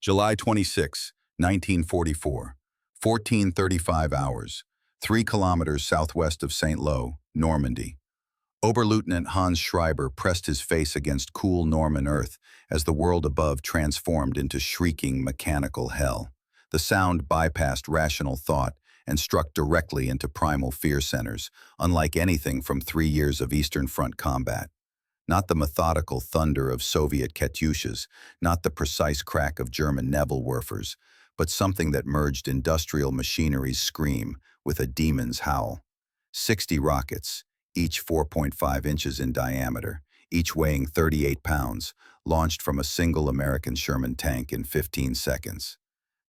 July 26, 1944, 14:35 hours, 3 kilometers southwest of St. Lo, Normandy. Oberleutnant Hans Schreiber pressed his face against cool Norman earth as the world above transformed into shrieking mechanical hell. The sound bypassed rational thought and struck directly into primal fear centers, unlike anything from 3 years of Eastern Front combat. Not the methodical thunder of Soviet Katyushas, not the precise crack of German Nebelwerfers, but something that merged industrial machinery's scream with a demon's howl. 60 rockets, each 4.5 inches in diameter, each weighing 38 pounds, launched from a single American Sherman tank in 15 seconds.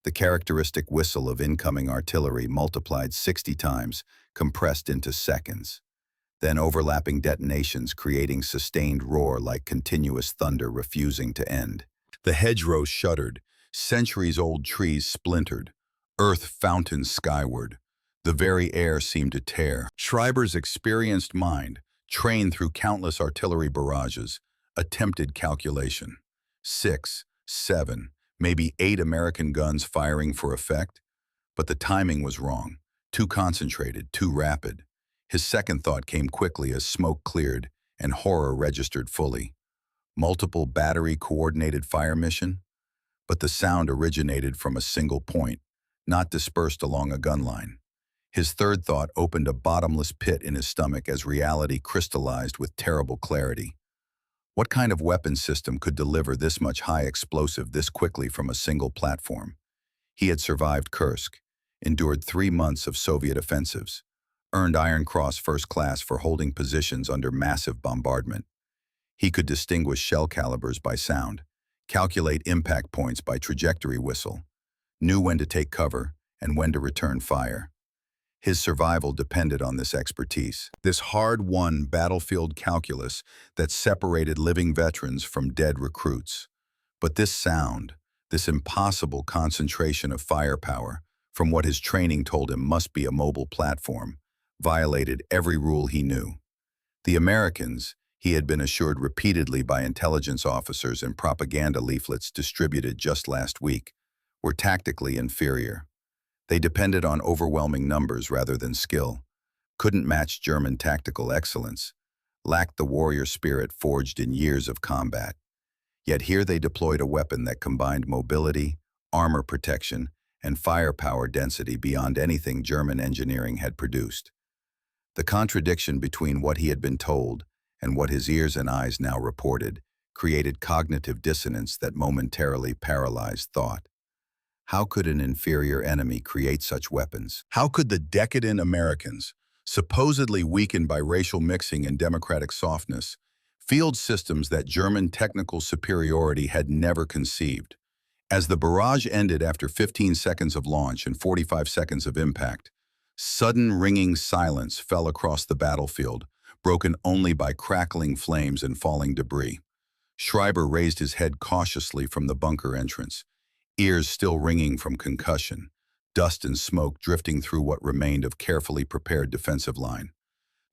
The characteristic whistle of incoming artillery multiplied 60 times, compressed into seconds. Then overlapping detonations creating sustained roar like continuous thunder refusing to end. The hedgerows shuddered, centuries-old trees splintered, earth fountained skyward. The very air seemed to tear. Schreiber's experienced mind, trained through countless artillery barrages, attempted calculation. 6, 7, maybe 8 American guns firing for effect? But the timing was wrong, too concentrated, too rapid. His second thought came quickly as smoke cleared and horror registered fully. Multiple battery-coordinated fire mission? But the sound originated from a single point, not dispersed along a gun line. His third thought opened a bottomless pit in his stomach as reality crystallized with terrible clarity. What kind of weapon system could deliver this much high explosive this quickly from a single platform? He had survived Kursk, endured 3 months of Soviet offensives, earned Iron Cross First Class for holding positions under massive bombardment. He could distinguish shell calibers by sound, calculate impact points by trajectory whistle, knew when to take cover and when to return fire. His survival depended on this expertise, this hard-won battlefield calculus that separated living veterans from dead recruits. But this sound, this impossible concentration of firepower, from what his training told him must be a mobile platform, violated every rule he knew. The Americans, he had been assured repeatedly by intelligence officers and propaganda leaflets distributed just last week, were tactically inferior. They depended on overwhelming numbers rather than skill, couldn't match German tactical excellence, lacked the warrior spirit forged in years of combat. Yet here they deployed a weapon that combined mobility, armor protection, and firepower density beyond anything German engineering had produced. The contradiction between what he had been told and what his ears and eyes now reported created cognitive dissonance that momentarily paralyzed thought. How could an inferior enemy create such weapons? How could the decadent Americans, supposedly weakened by racial mixing and democratic softness, field systems that German technical superiority had never conceived? As the barrage ended after 15 seconds of launch and 45 seconds of impact, sudden ringing silence fell across the battlefield, broken only by crackling flames and falling debris. Schreiber raised his head cautiously from the bunker entrance, ears still ringing from concussion, dust and smoke drifting through what remained of carefully prepared defensive line.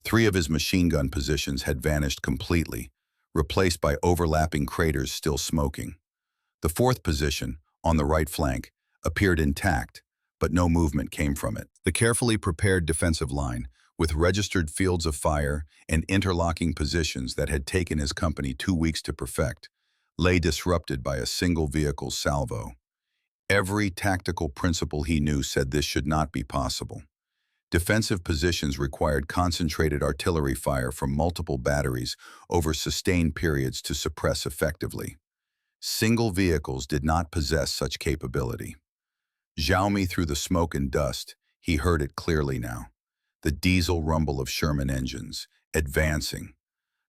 3 of his machine gun positions had vanished completely, replaced by overlapping craters still smoking. The 4th position, on the right flank, appeared intact, but no movement came from it. The carefully prepared defensive line, with registered fields of fire and interlocking positions that had taken his company 2 weeks to perfect, lay disrupted by a single vehicle salvo. Every tactical principle he knew said this should not be possible. Defensive positions required concentrated artillery fire from multiple batteries over sustained periods to suppress effectively. Single vehicles did not possess such capability. Xiaomi through the smoke and dust, he heard it clearly now. The diesel rumble of Sherman engines, advancing.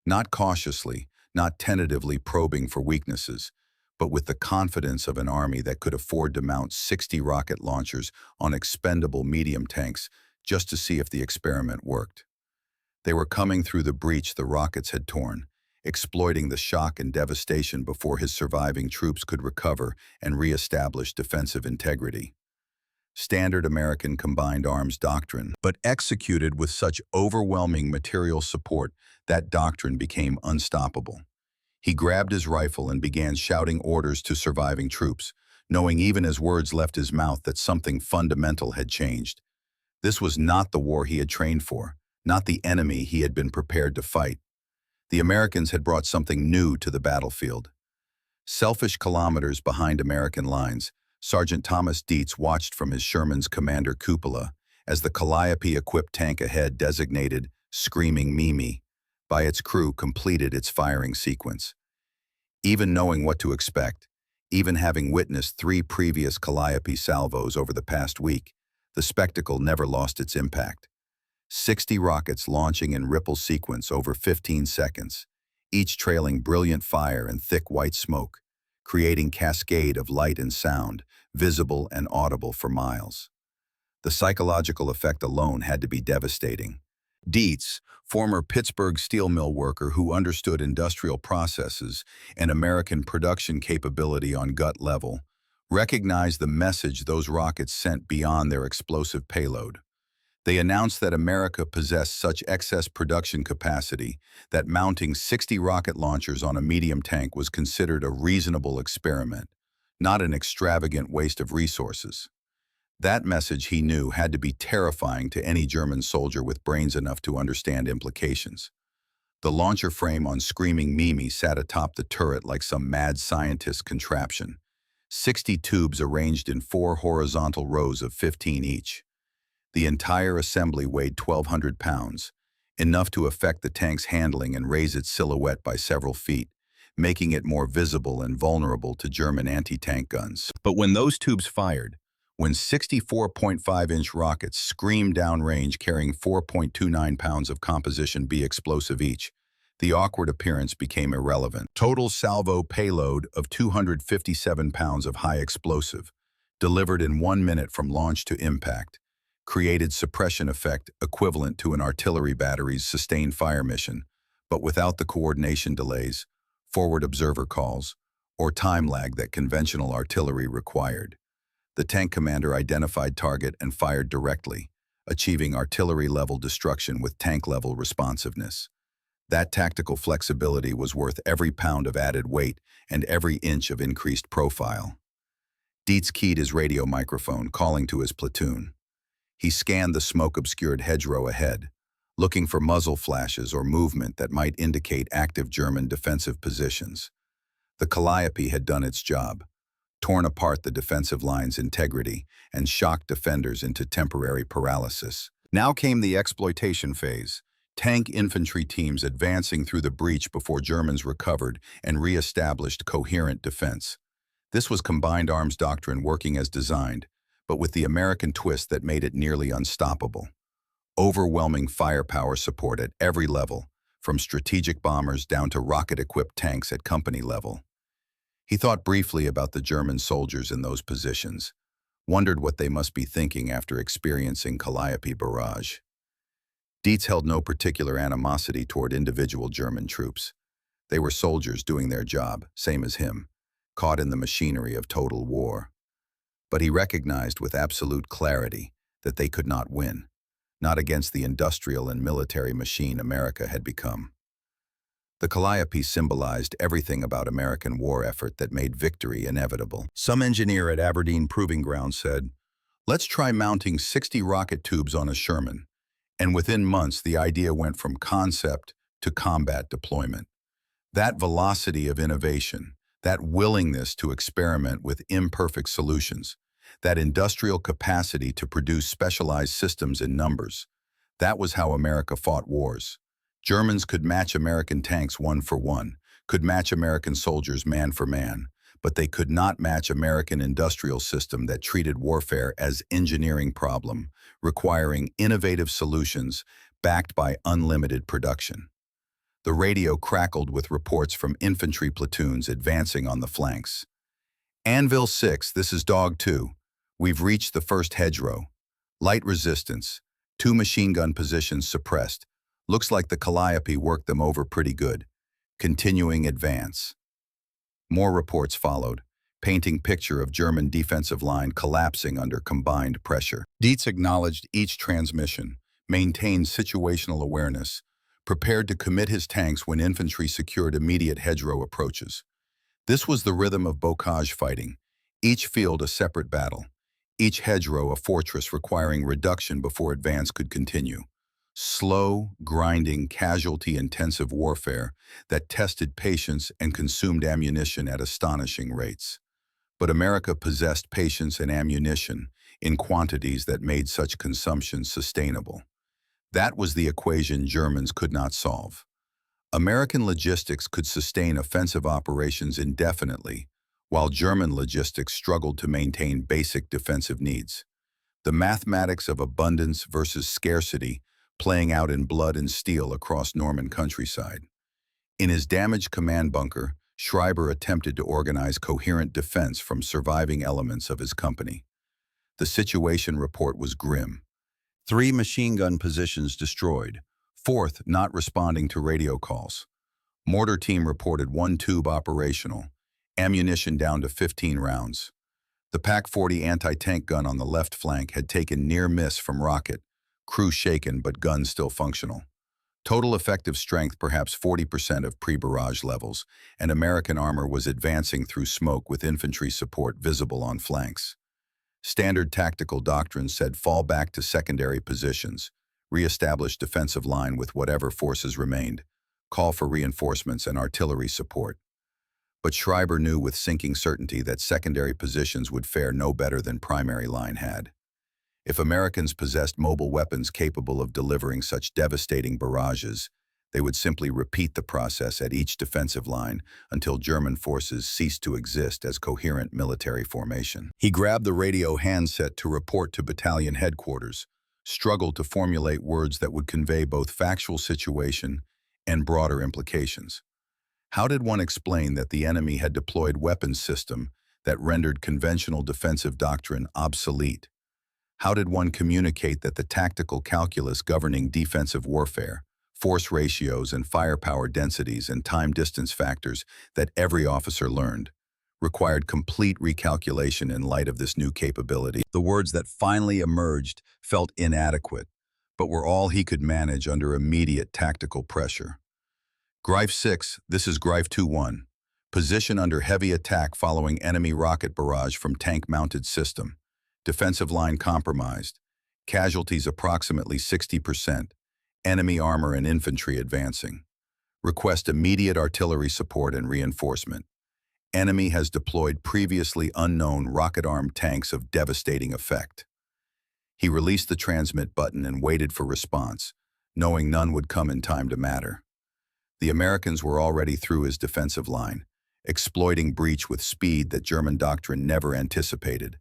Not cautiously, not tentatively probing for weaknesses, but with the confidence of an army that could afford to mount 60 rocket launchers on expendable medium tanks just to see if the experiment worked. They were coming through the breach the rockets had torn, exploiting the shock and devastation before his surviving troops could recover and re-establish defensive integrity. Standard American combined arms doctrine, but executed with such overwhelming material support that doctrine became unstoppable. He grabbed his rifle and began shouting orders to surviving troops, knowing even as words left his mouth that something fundamental had changed. This was not the war he had trained for, not the enemy he had been prepared to fight. The Americans had brought something new to the battlefield. Selfish kilometers behind American lines, Sergeant Thomas Dietz watched from his Sherman's commander cupola as the Calliope-equipped tank ahead, designated Screaming Mimi, by its crew completed its firing sequence. Even knowing what to expect, even having witnessed 3 previous Calliope salvos over the past week, the spectacle never lost its impact. 60 rockets launching in ripple sequence over 15 seconds, each trailing brilliant fire and thick white smoke, creating cascade of light and sound, visible and audible for miles. The psychological effect alone had to be devastating. Dietz, former Pittsburgh steel mill worker who understood industrial processes and American production capability on gut level, recognized the message those rockets sent beyond their explosive payload. They announced that America possessed such excess production capacity that mounting 60 rocket launchers on a medium tank was considered a reasonable experiment, not an extravagant waste of resources. That message, he knew, had to be terrifying to any German soldier with brains enough to understand implications. The launcher frame on Screaming Mimi sat atop the turret like some mad scientist's contraption. 60 tubes arranged in 4 horizontal rows of 15 each. The entire assembly weighed 1,200 pounds, enough to affect the tank's handling and raise its silhouette by several feet, making it more visible and vulnerable to German anti-tank guns. But when those tubes fired, when 64.5-inch rockets screamed downrange carrying 4.29 pounds of Composition B explosive each, the awkward appearance became irrelevant. Total salvo payload of 257 pounds of high explosive, delivered in 1 minute from launch to impact, created suppression effect equivalent to an artillery battery's sustained fire mission, but without the coordination delays, forward observer calls, or time lag that conventional artillery required. The tank commander identified target and fired directly, achieving artillery-level destruction with tank-level responsiveness. That tactical flexibility was worth every pound of added weight and every inch of increased profile. Dietz keyed his radio microphone, calling to his platoon. He scanned the smoke-obscured hedgerow ahead, looking for muzzle flashes or movement that might indicate active German defensive positions. The Calliope had done its job, torn apart the defensive line's integrity and shocked defenders into temporary paralysis. Now came the exploitation phase, tank infantry teams advancing through the breach before Germans recovered and re-established coherent defense. This was combined arms doctrine working as designed, but with the American twist that made it nearly unstoppable. Overwhelming firepower support at every level, from strategic bombers down to rocket-equipped tanks at company level. He thought briefly about the German soldiers in those positions, wondered what they must be thinking after experiencing Calliope barrage. Dietz held no particular animosity toward individual German troops. They were soldiers doing their job, same as him, caught in the machinery of total war. But he recognized with absolute clarity that they could not win, not against the industrial and military machine America had become. The Calliope symbolized everything about American war effort that made victory inevitable. Some engineer at Aberdeen Proving Ground said, "Let's try mounting 60 rocket tubes on a Sherman." And within months, the idea went from concept to combat deployment. That velocity of innovation, that willingness to experiment with imperfect solutions, that industrial capacity to produce specialized systems in numbers, that was how America fought wars. Germans could match American tanks 1 for 1, could match American soldiers man for man, but they could not match American industrial system that treated warfare as engineering problem, requiring innovative solutions backed by unlimited production. The radio crackled with reports from infantry platoons advancing on the flanks. "Anvil 6, this is Dog 2. We've reached the first hedgerow. Light resistance, 2 machine gun positions suppressed. Looks like the Calliope worked them over pretty good. Continuing advance." More reports followed, painting picture of German defensive line collapsing under combined pressure. Dietz acknowledged each transmission, maintained situational awareness, prepared to commit his tanks when infantry secured immediate hedgerow approaches. This was the rhythm of bocage fighting, Each field a separate battle, each hedgerow a fortress requiring reduction before advance could continue. Slow, grinding, casualty-intensive warfare that tested patience and consumed ammunition at astonishing rates. But America possessed patience and ammunition in quantities that made such consumption sustainable. That was the equation Germans could not solve. American logistics could sustain offensive operations indefinitely, while German logistics struggled to maintain basic defensive needs. The mathematics of abundance versus scarcity playing out in blood and steel across Norman countryside. In his damaged command bunker, Schreiber attempted to organize coherent defense from surviving elements of his company. The situation report was grim. 3 machine gun positions destroyed, 4th not responding to radio calls. Mortar team reported 1 tube operational, ammunition down to 15 rounds. The PaK-40 anti-tank gun on the left flank had taken near miss from rocket, crew shaken but gun still functional. Total effective strength perhaps 40% of pre-barrage levels, and American armor was advancing through smoke with infantry support visible on flanks. Standard tactical doctrine said fall back to secondary positions, re-establish defensive line with whatever forces remained, call for reinforcements and artillery support. But Schreiber knew with sinking certainty that secondary positions would fare no better than primary line had. If Americans possessed mobile weapons capable of delivering such devastating barrages, they would simply repeat the process at each defensive line until German forces ceased to exist as coherent military formation. He grabbed the radio handset to report to battalion headquarters, struggled to formulate words that would convey both factual situation and broader implications. How did one explain that the enemy had deployed weapons system that rendered conventional defensive doctrine obsolete? How did one communicate that the tactical calculus governing defensive warfare, force ratios and firepower densities and time-distance factors that every officer learned, required complete recalculation in light of this new capability? The words that finally emerged felt inadequate, but were all he could manage under immediate tactical pressure. Greif 6, this is Greif 2-1. Position under heavy attack following enemy rocket barrage from tank-mounted system. Defensive line compromised. Casualties approximately 60%. Enemy armor and infantry advancing. Request immediate artillery support and reinforcement. Enemy has deployed previously unknown rocket-armed tanks of devastating effect. He released the transmit button and waited for response, knowing none would come in time to matter. The Americans were already through his defensive line, exploiting breach with speed that German doctrine never anticipated.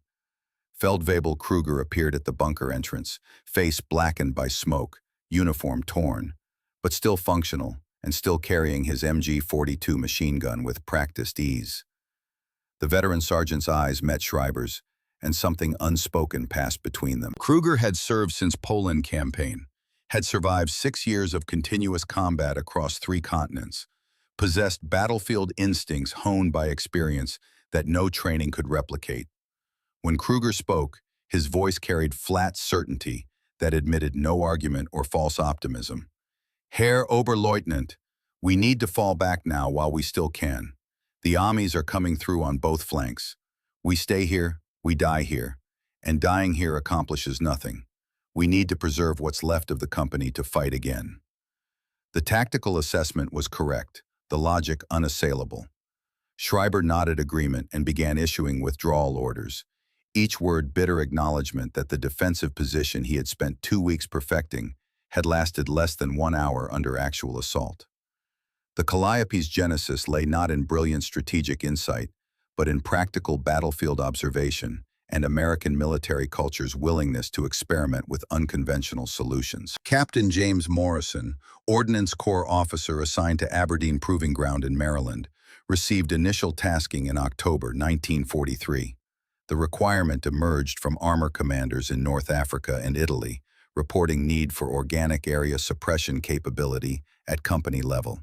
Feldwebel Kruger appeared at the bunker entrance, face blackened by smoke, uniform torn, but still functional and still carrying his MG-42 machine gun with practiced ease. The veteran sergeant's eyes met Schreiber's, and something unspoken passed between them. Kruger had served since Poland campaign, had survived 6 years of continuous combat across 3 continents, possessed battlefield instincts honed by experience that no training could replicate. When Kruger spoke, his voice carried flat certainty that admitted no argument or false optimism. Herr Oberleutnant, we need to fall back now while we still can. The armies are coming through on both flanks. We stay here, we die here, and dying here accomplishes nothing. We need to preserve what's left of the company to fight again. The tactical assessment was correct, the logic unassailable. Schreiber nodded agreement and began issuing withdrawal orders, each word bitter acknowledgement that the defensive position he had spent 2 weeks perfecting had lasted less than 1 hour under actual assault. The Calliope's genesis lay not in brilliant strategic insight, but in practical battlefield observation and American military culture's willingness to experiment with unconventional solutions. Captain James Morrison, Ordnance Corps officer assigned to Aberdeen Proving Ground in Maryland, received initial tasking in October 1943. The requirement emerged from armor commanders in North Africa and Italy, reporting need for organic area suppression capability at company level.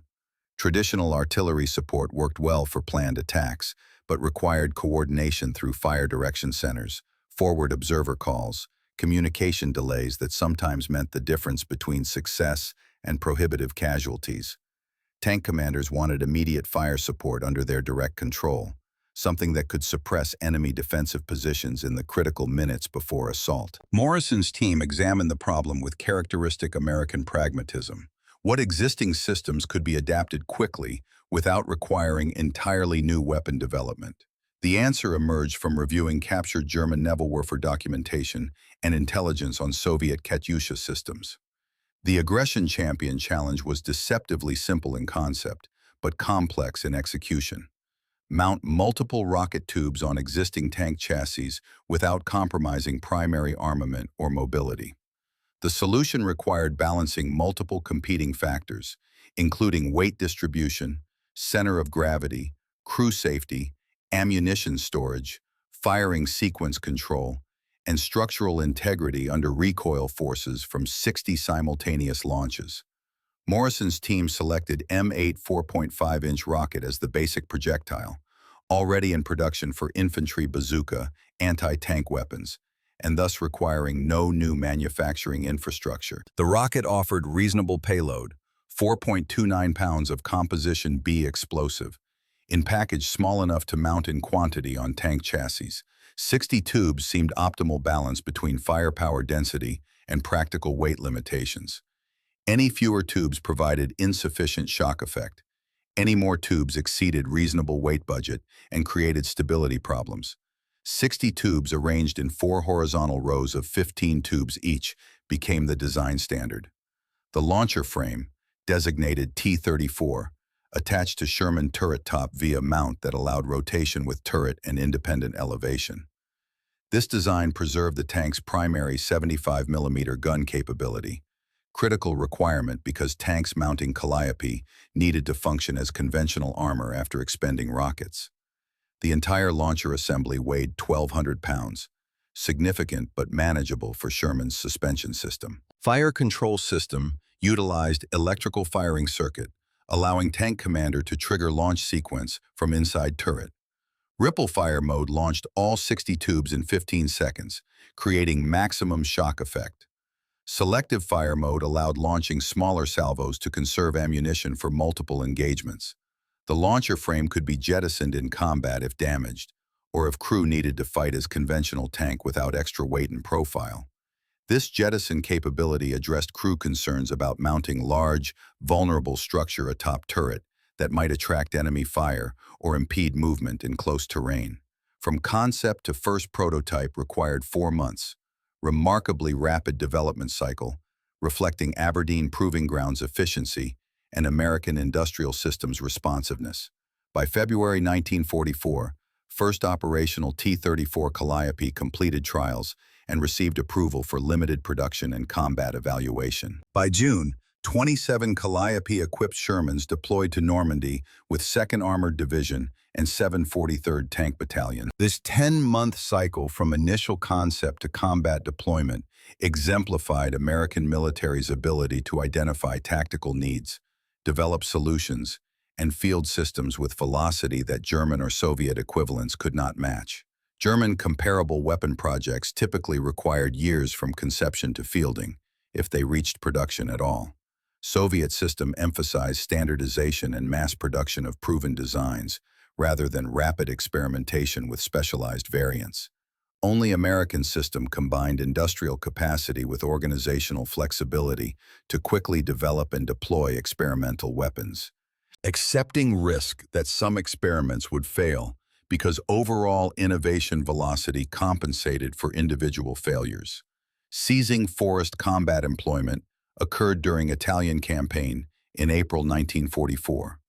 Traditional artillery support worked well for planned attacks, but required coordination through fire direction centers, forward observer calls, communication delays that sometimes meant the difference between success and prohibitive casualties. Tank commanders wanted immediate fire support under their direct control. something that could suppress enemy defensive positions in the critical minutes before assault. Morrison's team examined the problem with characteristic American pragmatism. What existing systems could be adapted quickly without requiring entirely new weapon development? The answer emerged from reviewing captured German naval warfare documentation and intelligence on Soviet Katyusha systems. The aggression champion challenge was deceptively simple in concept, but complex in execution. Mount multiple rocket tubes on existing tank chassis without compromising primary armament or mobility. The solution required balancing multiple competing factors, including weight distribution, center of gravity, crew safety, ammunition storage, firing sequence control, and structural integrity under recoil forces from 60 simultaneous launches. Morrison's team selected M8 4.5-inch rocket as the basic projectile, already in production for infantry bazooka, anti-tank weapons, and thus requiring no new manufacturing infrastructure. The rocket offered reasonable payload, 4.29 pounds of Composition B explosive, in package small enough to mount in quantity on tank chassis. 60 tubes seemed optimal balance between firepower density and practical weight limitations. Any fewer tubes provided insufficient shock effect. Any more tubes exceeded reasonable weight budget and created stability problems. 60 tubes arranged in 4 horizontal rows of 15 tubes each became the design standard. The launcher frame, designated T-34, attached to Sherman turret top via mount that allowed rotation with turret and independent elevation. This design preserved the tank's primary 75mm gun capability, critical requirement because tanks mounting Calliope needed to function as conventional armor after expending rockets. The entire launcher assembly weighed 1,200 pounds, significant but manageable for Sherman's suspension system. Fire control system utilized electrical firing circuit, allowing tank commander to trigger launch sequence from inside turret. Ripple fire mode launched all 60 tubes in 15 seconds, creating maximum shock effect. Selective fire mode allowed launching smaller salvos to conserve ammunition for multiple engagements. The launcher frame could be jettisoned in combat if damaged, or if crew needed to fight as conventional tank without extra weight and profile. This jettison capability addressed crew concerns about mounting large, vulnerable structure atop turret that might attract enemy fire or impede movement in close terrain. From concept to first prototype required 4 months. Remarkably rapid development cycle, reflecting Aberdeen Proving Ground's efficiency and American industrial systems responsiveness. By February 1944, first operational T-34 Calliope completed trials and received approval for limited production and combat evaluation. By June, 27 Calliope-equipped Shermans deployed to Normandy with 2nd Armored Division and 743rd Tank Battalion. This 10-month cycle from initial concept to combat deployment exemplified American military's ability to identify tactical needs, develop solutions, and field systems with velocity that German or Soviet equivalents could not match. German comparable weapon projects typically required years from conception to fielding, if they reached production at all. Soviet system emphasized standardization and mass production of proven designs, rather than rapid experimentation with specialized variants. Only American system combined industrial capacity with organizational flexibility to quickly develop and deploy experimental weapons. Accepting risk that some experiments would fail because overall innovation velocity compensated for individual failures. Seizing forest combat employment occurred during Italian campaign in April 1944.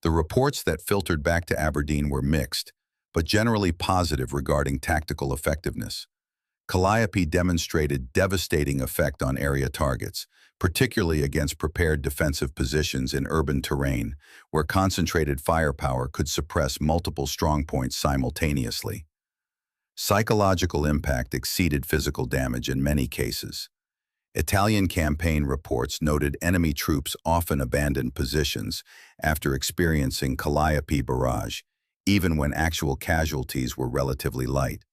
The reports that filtered back to Aberdeen were mixed, but generally positive regarding tactical effectiveness. Calliope demonstrated devastating effect on area targets, particularly against prepared defensive positions in urban terrain, where concentrated firepower could suppress multiple strongpoints simultaneously. Psychological impact exceeded physical damage in many cases. Italian campaign reports noted enemy troops often abandoned positions after experiencing Calliope barrage, even when actual casualties were relatively light.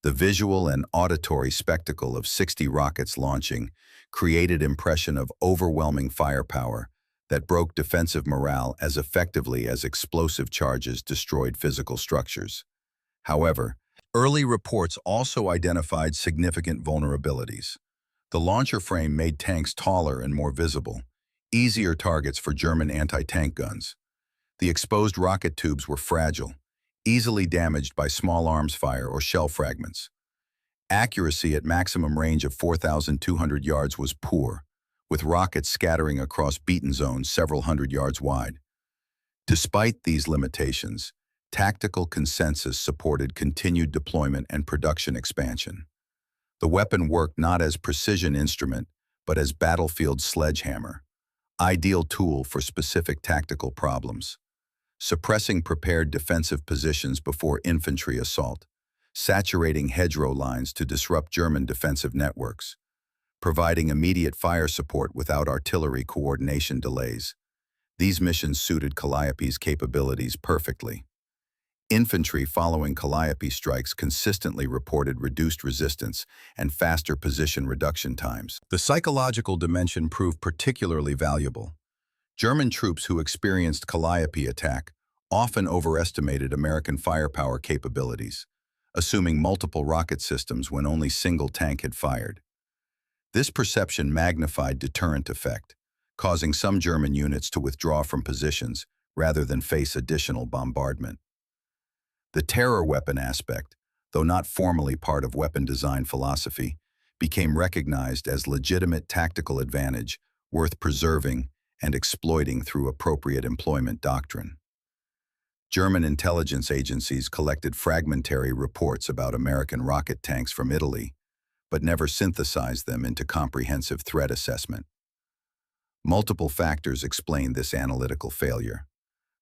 The visual and auditory spectacle of 60 rockets launching created impression of overwhelming firepower that broke defensive morale as effectively as explosive charges destroyed physical structures. However, early reports also identified significant vulnerabilities. The launcher frame made tanks taller and more visible, easier targets for German anti-tank guns. The exposed rocket tubes were fragile, easily damaged by small arms fire or shell fragments. Accuracy at maximum range of 4,200 yards was poor, with rockets scattering across beaten zones several hundred yards wide. Despite these limitations, tactical consensus supported continued deployment and production expansion. The weapon worked not as precision instrument, but as battlefield sledgehammer, ideal tool for specific tactical problems. Suppressing prepared defensive positions before infantry assault, saturating hedgerow lines to disrupt German defensive networks, providing immediate fire support without artillery coordination delays. These missions suited Calliope's capabilities perfectly. Infantry following Calliope strikes consistently reported reduced resistance and faster position reduction times. The psychological dimension proved particularly valuable. German troops who experienced Calliope attack often overestimated American firepower capabilities, assuming multiple rocket systems when only single tank had fired. This perception magnified deterrent effect, causing some German units to withdraw from positions rather than face additional bombardment. The terror weapon aspect, though not formally part of weapon design philosophy, became recognized as legitimate tactical advantage worth preserving and exploiting through appropriate employment doctrine. German intelligence agencies collected fragmentary reports about American rocket tanks from Italy, but never synthesized them into comprehensive threat assessment. Multiple factors explain this analytical failure.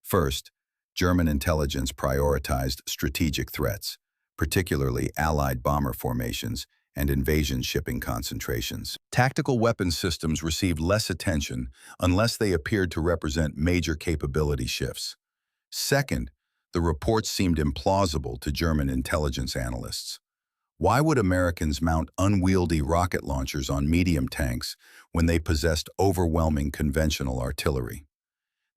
First, German intelligence prioritized strategic threats, particularly Allied bomber formations and invasion shipping concentrations. Tactical weapon systems received less attention unless they appeared to represent major capability shifts. Second, the reports seemed implausible to German intelligence analysts. Why would Americans mount unwieldy rocket launchers on medium tanks when they possessed overwhelming conventional artillery?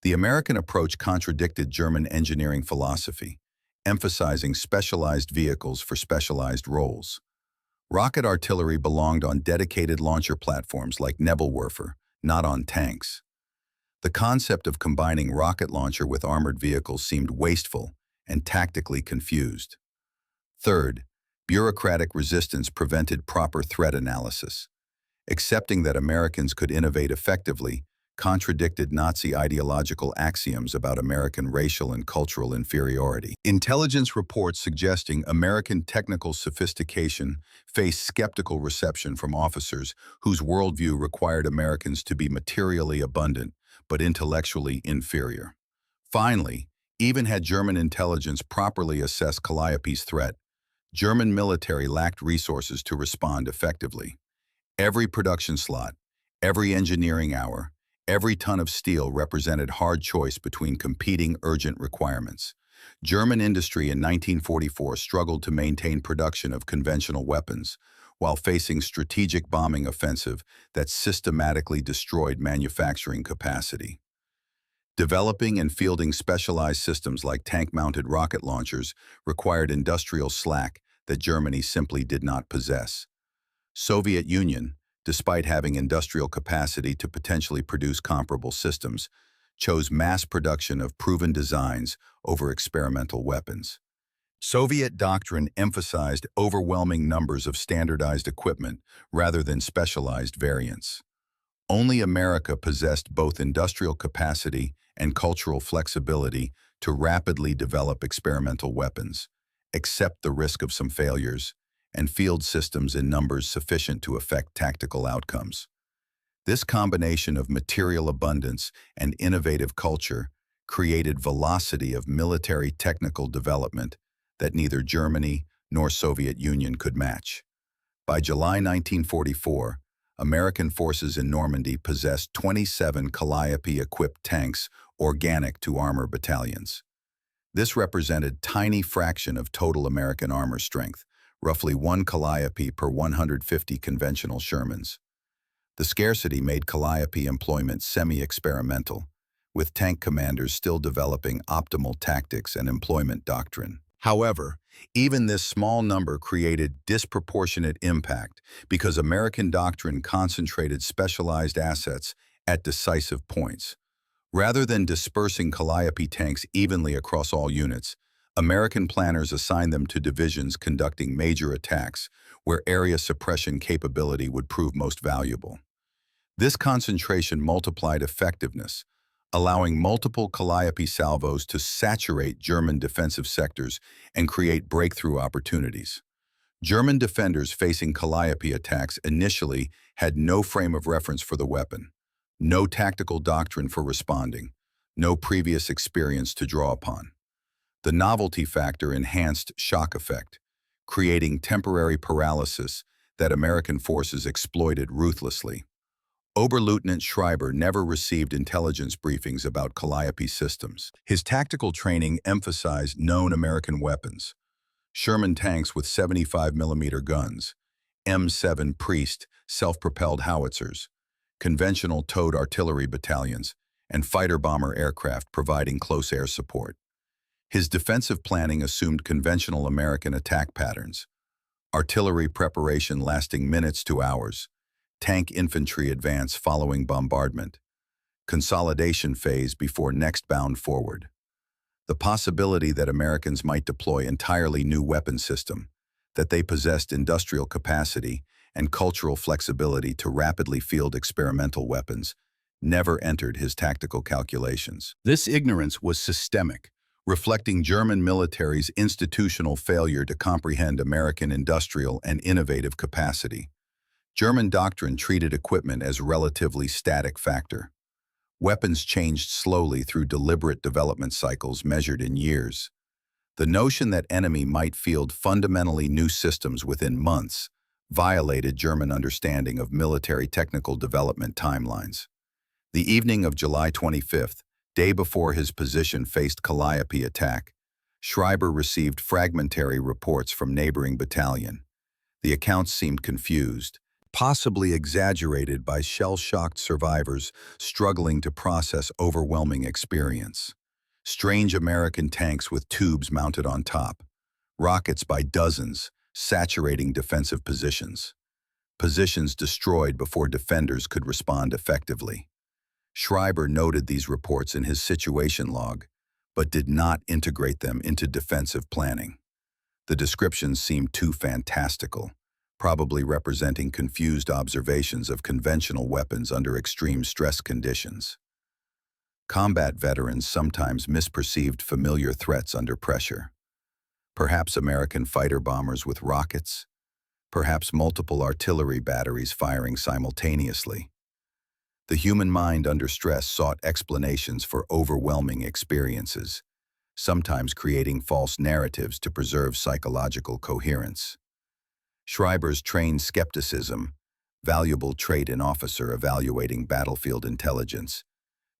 The American approach contradicted German engineering philosophy, emphasizing specialized vehicles for specialized roles. Rocket artillery belonged on dedicated launcher platforms like Nebelwerfer, not on tanks. The concept of combining rocket launcher with armored vehicles seemed wasteful and tactically confused. Third, bureaucratic resistance prevented proper threat analysis. Accepting that Americans could innovate effectively contradicted Nazi ideological axioms about American racial and cultural inferiority. Intelligence reports suggesting American technical sophistication faced skeptical reception from officers whose worldview required Americans to be materially abundant but intellectually inferior. Finally, even had German intelligence properly assessed Calliope's threat, German military lacked resources to respond effectively. Every production slot, every engineering hour, every ton of steel represented hard choice between competing urgent requirements. German industry in 1944 struggled to maintain production of conventional weapons, while facing strategic bombing offensive that systematically destroyed manufacturing capacity. Developing and fielding specialized systems like tank-mounted rocket launchers required industrial slack that Germany simply did not possess. Soviet Union, despite having industrial capacity to potentially produce comparable systems, chose mass production of proven designs over experimental weapons. Soviet doctrine emphasized overwhelming numbers of standardized equipment rather than specialized variants. Only America possessed both industrial capacity and cultural flexibility to rapidly develop experimental weapons, accept the risk of some failures, and field systems in numbers sufficient to affect tactical outcomes. This combination of material abundance and innovative culture created velocity of military technical development that neither Germany nor Soviet Union could match. By July 1944, American forces in Normandy possessed 27 Calliope-equipped tanks organic to armor battalions. This represented a tiny fraction of total American armor strength, roughly 1 Calliope per 150 conventional Shermans. The scarcity made Calliope employment semi-experimental, with tank commanders still developing optimal tactics and employment doctrine. However, even this small number created disproportionate impact because American doctrine concentrated specialized assets at decisive points. Rather than dispersing Calliope tanks evenly across all units, American planners assigned them to divisions conducting major attacks where area suppression capability would prove most valuable. This concentration multiplied effectiveness, allowing multiple Calliope salvos to saturate German defensive sectors and create breakthrough opportunities. German defenders facing Calliope attacks initially had no frame of reference for the weapon, no tactical doctrine for responding, no previous experience to draw upon. The novelty factor enhanced shock effect, creating temporary paralysis that American forces exploited ruthlessly. Oberleutnant Schreiber never received intelligence briefings about Calliope systems. His tactical training emphasized known American weapons: Sherman tanks with 75mm guns, M7 Priest self-propelled howitzers, conventional towed artillery battalions, and fighter-bomber aircraft providing close air support. His defensive planning assumed conventional American attack patterns: artillery preparation lasting minutes to hours, tank infantry advance following bombardment, consolidation phase before next bound forward. The possibility that Americans might deploy entirely new weapon system, that they possessed industrial capacity and cultural flexibility to rapidly field experimental weapons, never entered his tactical calculations. This ignorance was systemic, reflecting German military's institutional failure to comprehend American industrial and innovative capacity. German doctrine treated equipment as relatively static factor. Weapons changed slowly through deliberate development cycles measured in years. The notion that enemy might field fundamentally new systems within months violated German understanding of military technical development timelines. The evening of July 25th, day before his position faced Calliope attack, Schreiber received fragmentary reports from neighboring battalion. The accounts seemed confused, possibly exaggerated by shell-shocked survivors struggling to process overwhelming experience. Strange American tanks with tubes mounted on top, rockets by dozens, saturating defensive positions. Positions destroyed before defenders could respond effectively. Schreiber noted these reports in his situation log, but did not integrate them into defensive planning. The descriptions seemed too fantastical, probably representing confused observations of conventional weapons under extreme stress conditions. Combat veterans sometimes misperceived familiar threats under pressure. Perhaps American fighter bombers with rockets, perhaps multiple artillery batteries firing simultaneously. The human mind under stress sought explanations for overwhelming experiences, sometimes creating false narratives to preserve psychological coherence. Schreiber's trained skepticism, valuable trait in officer evaluating battlefield intelligence,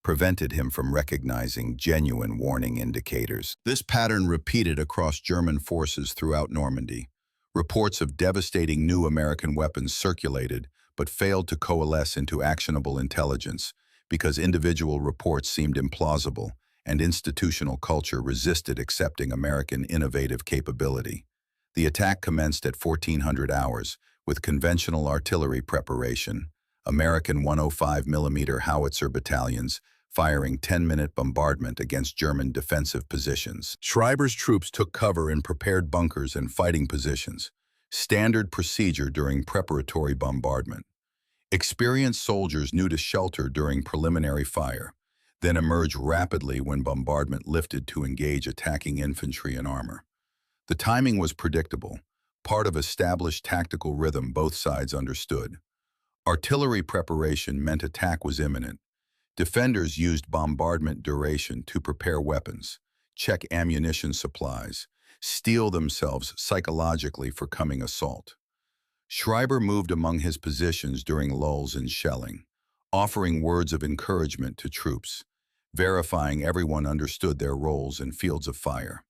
prevented him from recognizing genuine warning indicators. This pattern repeated across German forces throughout Normandy. Reports of devastating new American weapons circulated, but failed to coalesce into actionable intelligence because individual reports seemed implausible and institutional culture resisted accepting American innovative capability. The attack commenced at 1400 hours with conventional artillery preparation, American 105mm howitzer battalions firing 10-minute bombardment against German defensive positions. Schreiber's troops took cover in prepared bunkers and fighting positions, standard procedure during preparatory bombardment. Experienced soldiers knew to shelter during preliminary fire, then emerge rapidly when bombardment lifted to engage attacking infantry and armor. The timing was predictable, part of established tactical rhythm both sides understood. Artillery preparation meant attack was imminent. Defenders used bombardment duration to prepare weapons, check ammunition supplies, steel themselves psychologically for coming assault. Schreiber moved among his positions during lulls in shelling, offering words of encouragement to troops, verifying everyone understood their roles in fields of fire.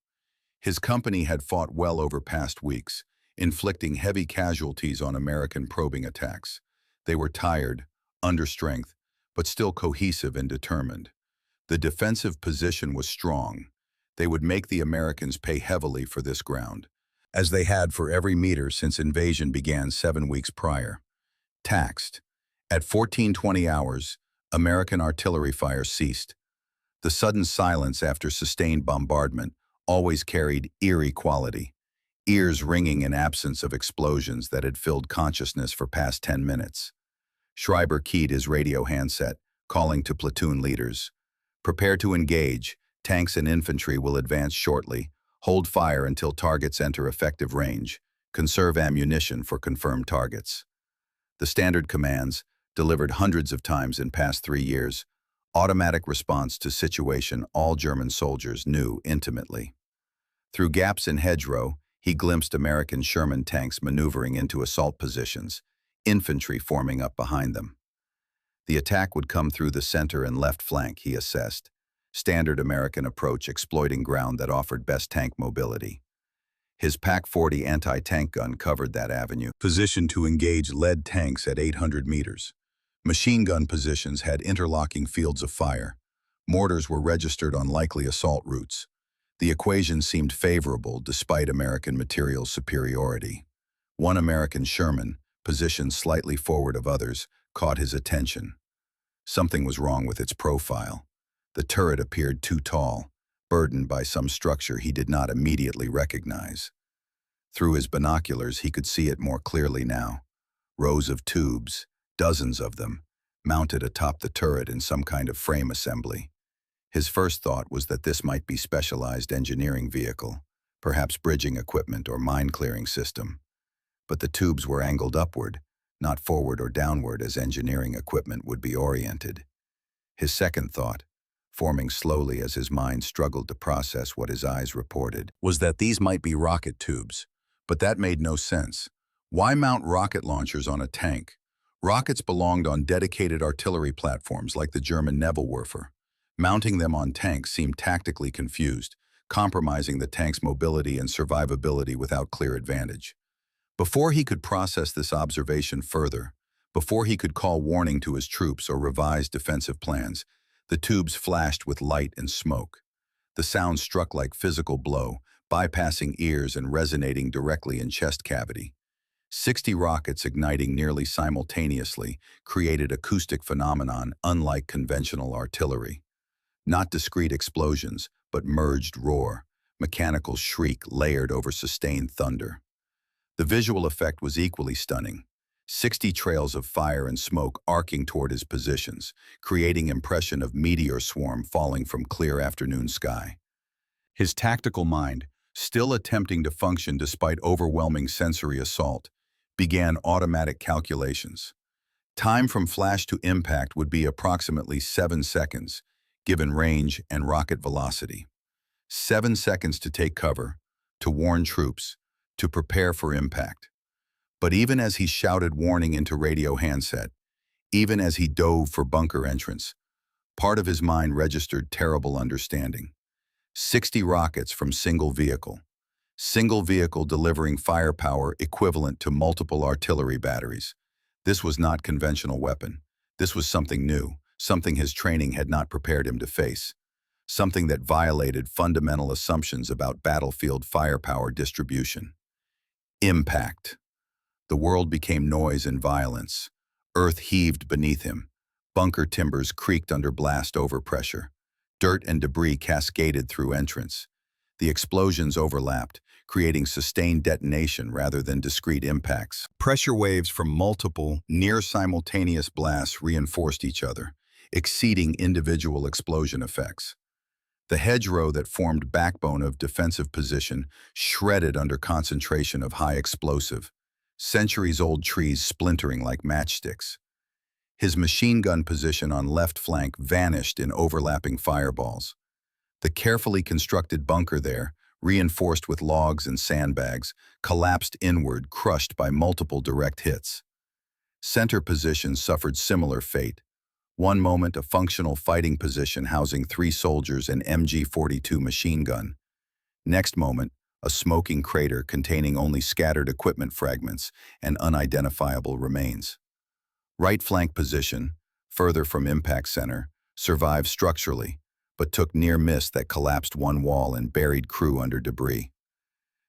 His company had fought well over past weeks, inflicting heavy casualties on American probing attacks. They were tired, under strength, but still cohesive and determined. The defensive position was strong. They would make the Americans pay heavily for this ground, as they had for every meter since invasion began 7 weeks prior. Taxed. At 14:20 hours, American artillery fire ceased. The sudden silence after sustained bombardment always carried eerie quality, ears ringing in absence of explosions that had filled consciousness for past 10 minutes. Schreiber keyed his radio handset, calling to platoon leaders. Prepare to engage. Tanks and infantry will advance shortly. Hold fire until targets enter effective range. Conserve ammunition for confirmed targets. The standard commands, delivered hundreds of times in past 3 years, automatic response to situation all German soldiers knew intimately. Through gaps in hedgerow, he glimpsed American Sherman tanks maneuvering into assault positions, infantry forming up behind them. The attack would come through the center and left flank, he assessed. Standard American approach exploiting ground that offered best tank mobility. His PaK-40 anti-tank gun covered that avenue, positioned to engage lead tanks at 800 meters. Machine gun positions had interlocking fields of fire. Mortars were registered on likely assault routes. The equation seemed favorable despite American material superiority. One American Sherman, positioned slightly forward of others, caught his attention. Something was wrong with its profile. The turret appeared too tall, burdened by some structure he did not immediately recognize. Through his binoculars, he could see it more clearly now. Rows of tubes, dozens of them, mounted atop the turret in some kind of frame assembly. His first thought was that this might be specialized engineering vehicle, perhaps bridging equipment or mine-clearing system. But the tubes were angled upward, not forward or downward as engineering equipment would be oriented. His second thought, forming slowly as his mind struggled to process what his eyes reported, was that these might be rocket tubes. But that made no sense. Why mount rocket launchers on a tank? Rockets belonged on dedicated artillery platforms like the German Nebelwerfer. Mounting them on tanks seemed tactically confused, compromising the tank's mobility and survivability without clear advantage. Before he could process this observation further, before he could call warning to his troops or revise defensive plans, the tubes flashed with light and smoke. The sound struck like physical blow, bypassing ears and resonating directly in chest cavity. 60 rockets igniting nearly simultaneously created acoustic phenomenon unlike conventional artillery. Not discrete explosions, but merged roar, mechanical shriek layered over sustained thunder. The visual effect was equally stunning. 60 trails of fire and smoke arcing toward his positions, creating impression of meteor swarm falling from clear afternoon sky. His tactical mind, still attempting to function despite overwhelming sensory assault, began automatic calculations. Time from flash to impact would be approximately 7 seconds, given range and rocket velocity. 7 seconds to take cover, to warn troops, to prepare for impact. But even as he shouted warning into radio handset, even as he dove for bunker entrance, part of his mind registered terrible understanding. 60 rockets from single vehicle delivering firepower equivalent to multiple artillery batteries. This was not conventional weapon. This was something new, something his training had not prepared him to face, something that violated fundamental assumptions about battlefield firepower distribution. Impact. The world became noise and violence. Earth heaved beneath him. Bunker timbers creaked under blast overpressure. Dirt and debris cascaded through entrance. The explosions overlapped, creating sustained detonation rather than discrete impacts. Pressure waves from multiple, near-simultaneous blasts reinforced each other, exceeding individual explosion effects. The hedgerow that formed backbone of defensive position shredded under concentration of high explosive, centuries-old trees splintering like matchsticks. His machine gun position on left flank vanished in overlapping fireballs. The carefully constructed bunker there, reinforced with logs and sandbags, collapsed inward, crushed by multiple direct hits. Center position suffered similar fate. One moment, a functional fighting position housing 3 soldiers and MG-42 machine gun. Next moment, a smoking crater containing only scattered equipment fragments and unidentifiable remains. Right flank position, further from impact center, survived structurally, but took near miss that collapsed one wall and buried crew under debris.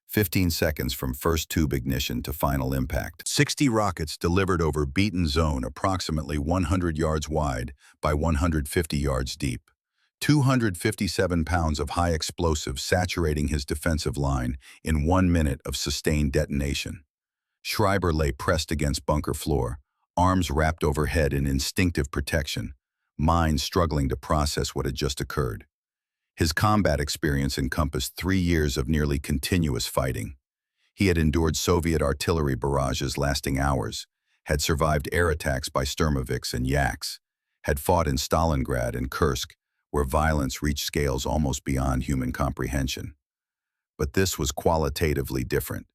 15 seconds from first tube ignition to final impact. 60 rockets delivered over beaten zone approximately 100 yards wide by 150 yards deep. 257 pounds of high explosive saturating his defensive line in 1 minute of sustained detonation. Schreiber lay pressed against bunker floor, arms wrapped overhead in instinctive protection, mind struggling to process what had just occurred. His combat experience encompassed 3 years of nearly continuous fighting. He had endured Soviet artillery barrages lasting hours, had survived air attacks by Sturmovix and Yaks, had fought in Stalingrad and Kursk, where violence reached scales almost beyond human comprehension. But this was qualitatively different.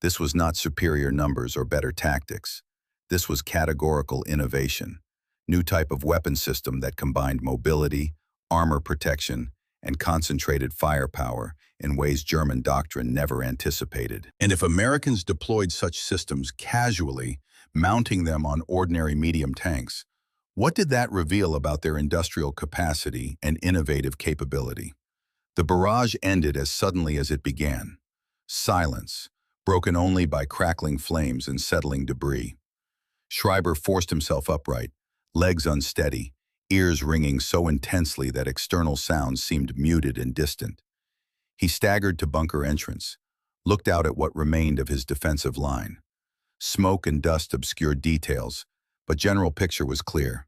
This was not superior numbers or better tactics. This was categorical innovation, new type of weapon system that combined mobility, armor protection, and concentrated firepower in ways German doctrine never anticipated. And if Americans deployed such systems casually, mounting them on ordinary medium tanks, what did that reveal about their industrial capacity and innovative capability? The barrage ended as suddenly as it began. Silence, broken only by crackling flames and settling debris. Schreiber forced himself upright, legs unsteady, ears ringing so intensely that external sounds seemed muted and distant. He staggered to bunker entrance, looked out at what remained of his defensive line. Smoke and dust obscured details, but general picture was clear.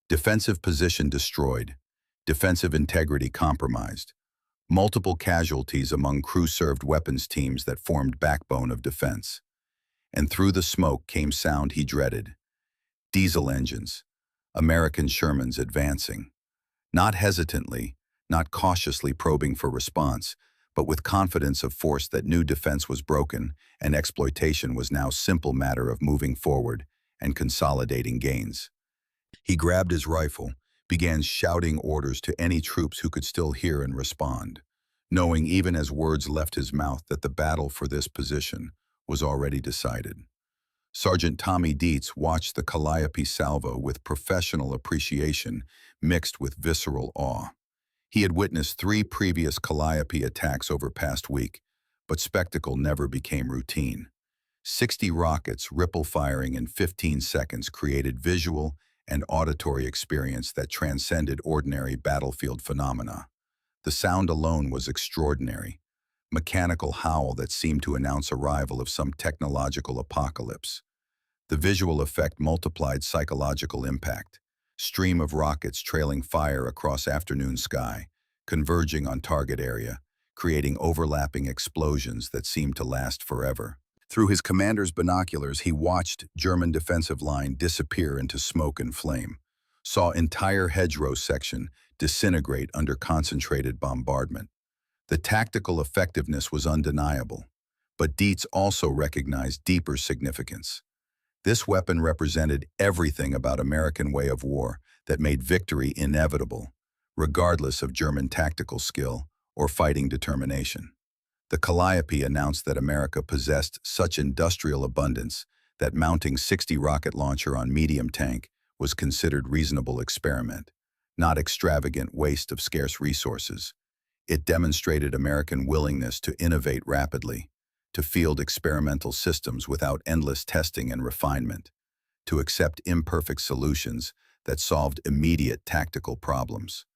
Defensive position destroyed, defensive integrity compromised, multiple casualties among crew-served weapons teams that formed backbone of defense. And through the smoke came sound he dreaded. Diesel engines, American Shermans advancing. Not hesitantly, not cautiously probing for response, but with confidence of force that knew defense was broken and exploitation was now simple matter of moving forward and consolidating gains. He grabbed his rifle, began shouting orders to any troops who could still hear and respond, knowing even as words left his mouth that the battle for this position was already decided. Sergeant Tommy Dietz watched the Calliope salvo with professional appreciation mixed with visceral awe. He had witnessed 3 previous Calliope attacks over past week, but spectacle never became routine. 60 rockets ripple firing in 15 seconds created visual and auditory experience that transcended ordinary battlefield phenomena. The sound alone was extraordinary, mechanical howl that seemed to announce arrival of some technological apocalypse. The visual effect multiplied psychological impact, stream of rockets trailing fire across afternoon sky, converging on target area, creating overlapping explosions that seemed to last forever. Through his commander's binoculars, he watched German defensive line disappear into smoke and flame, saw entire hedgerow section disintegrate under concentrated bombardment. The tactical effectiveness was undeniable, but Dietz also recognized deeper significance. This weapon represented everything about American way of war that made victory inevitable, regardless of German tactical skill or fighting determination. The Calliope announced that America possessed such industrial abundance that mounting 60 rocket launcher on medium tank was considered reasonable experiment, not extravagant waste of scarce resources. It demonstrated American willingness to innovate rapidly, to field experimental systems without endless testing and refinement, to accept imperfect solutions that solved immediate tactical problems.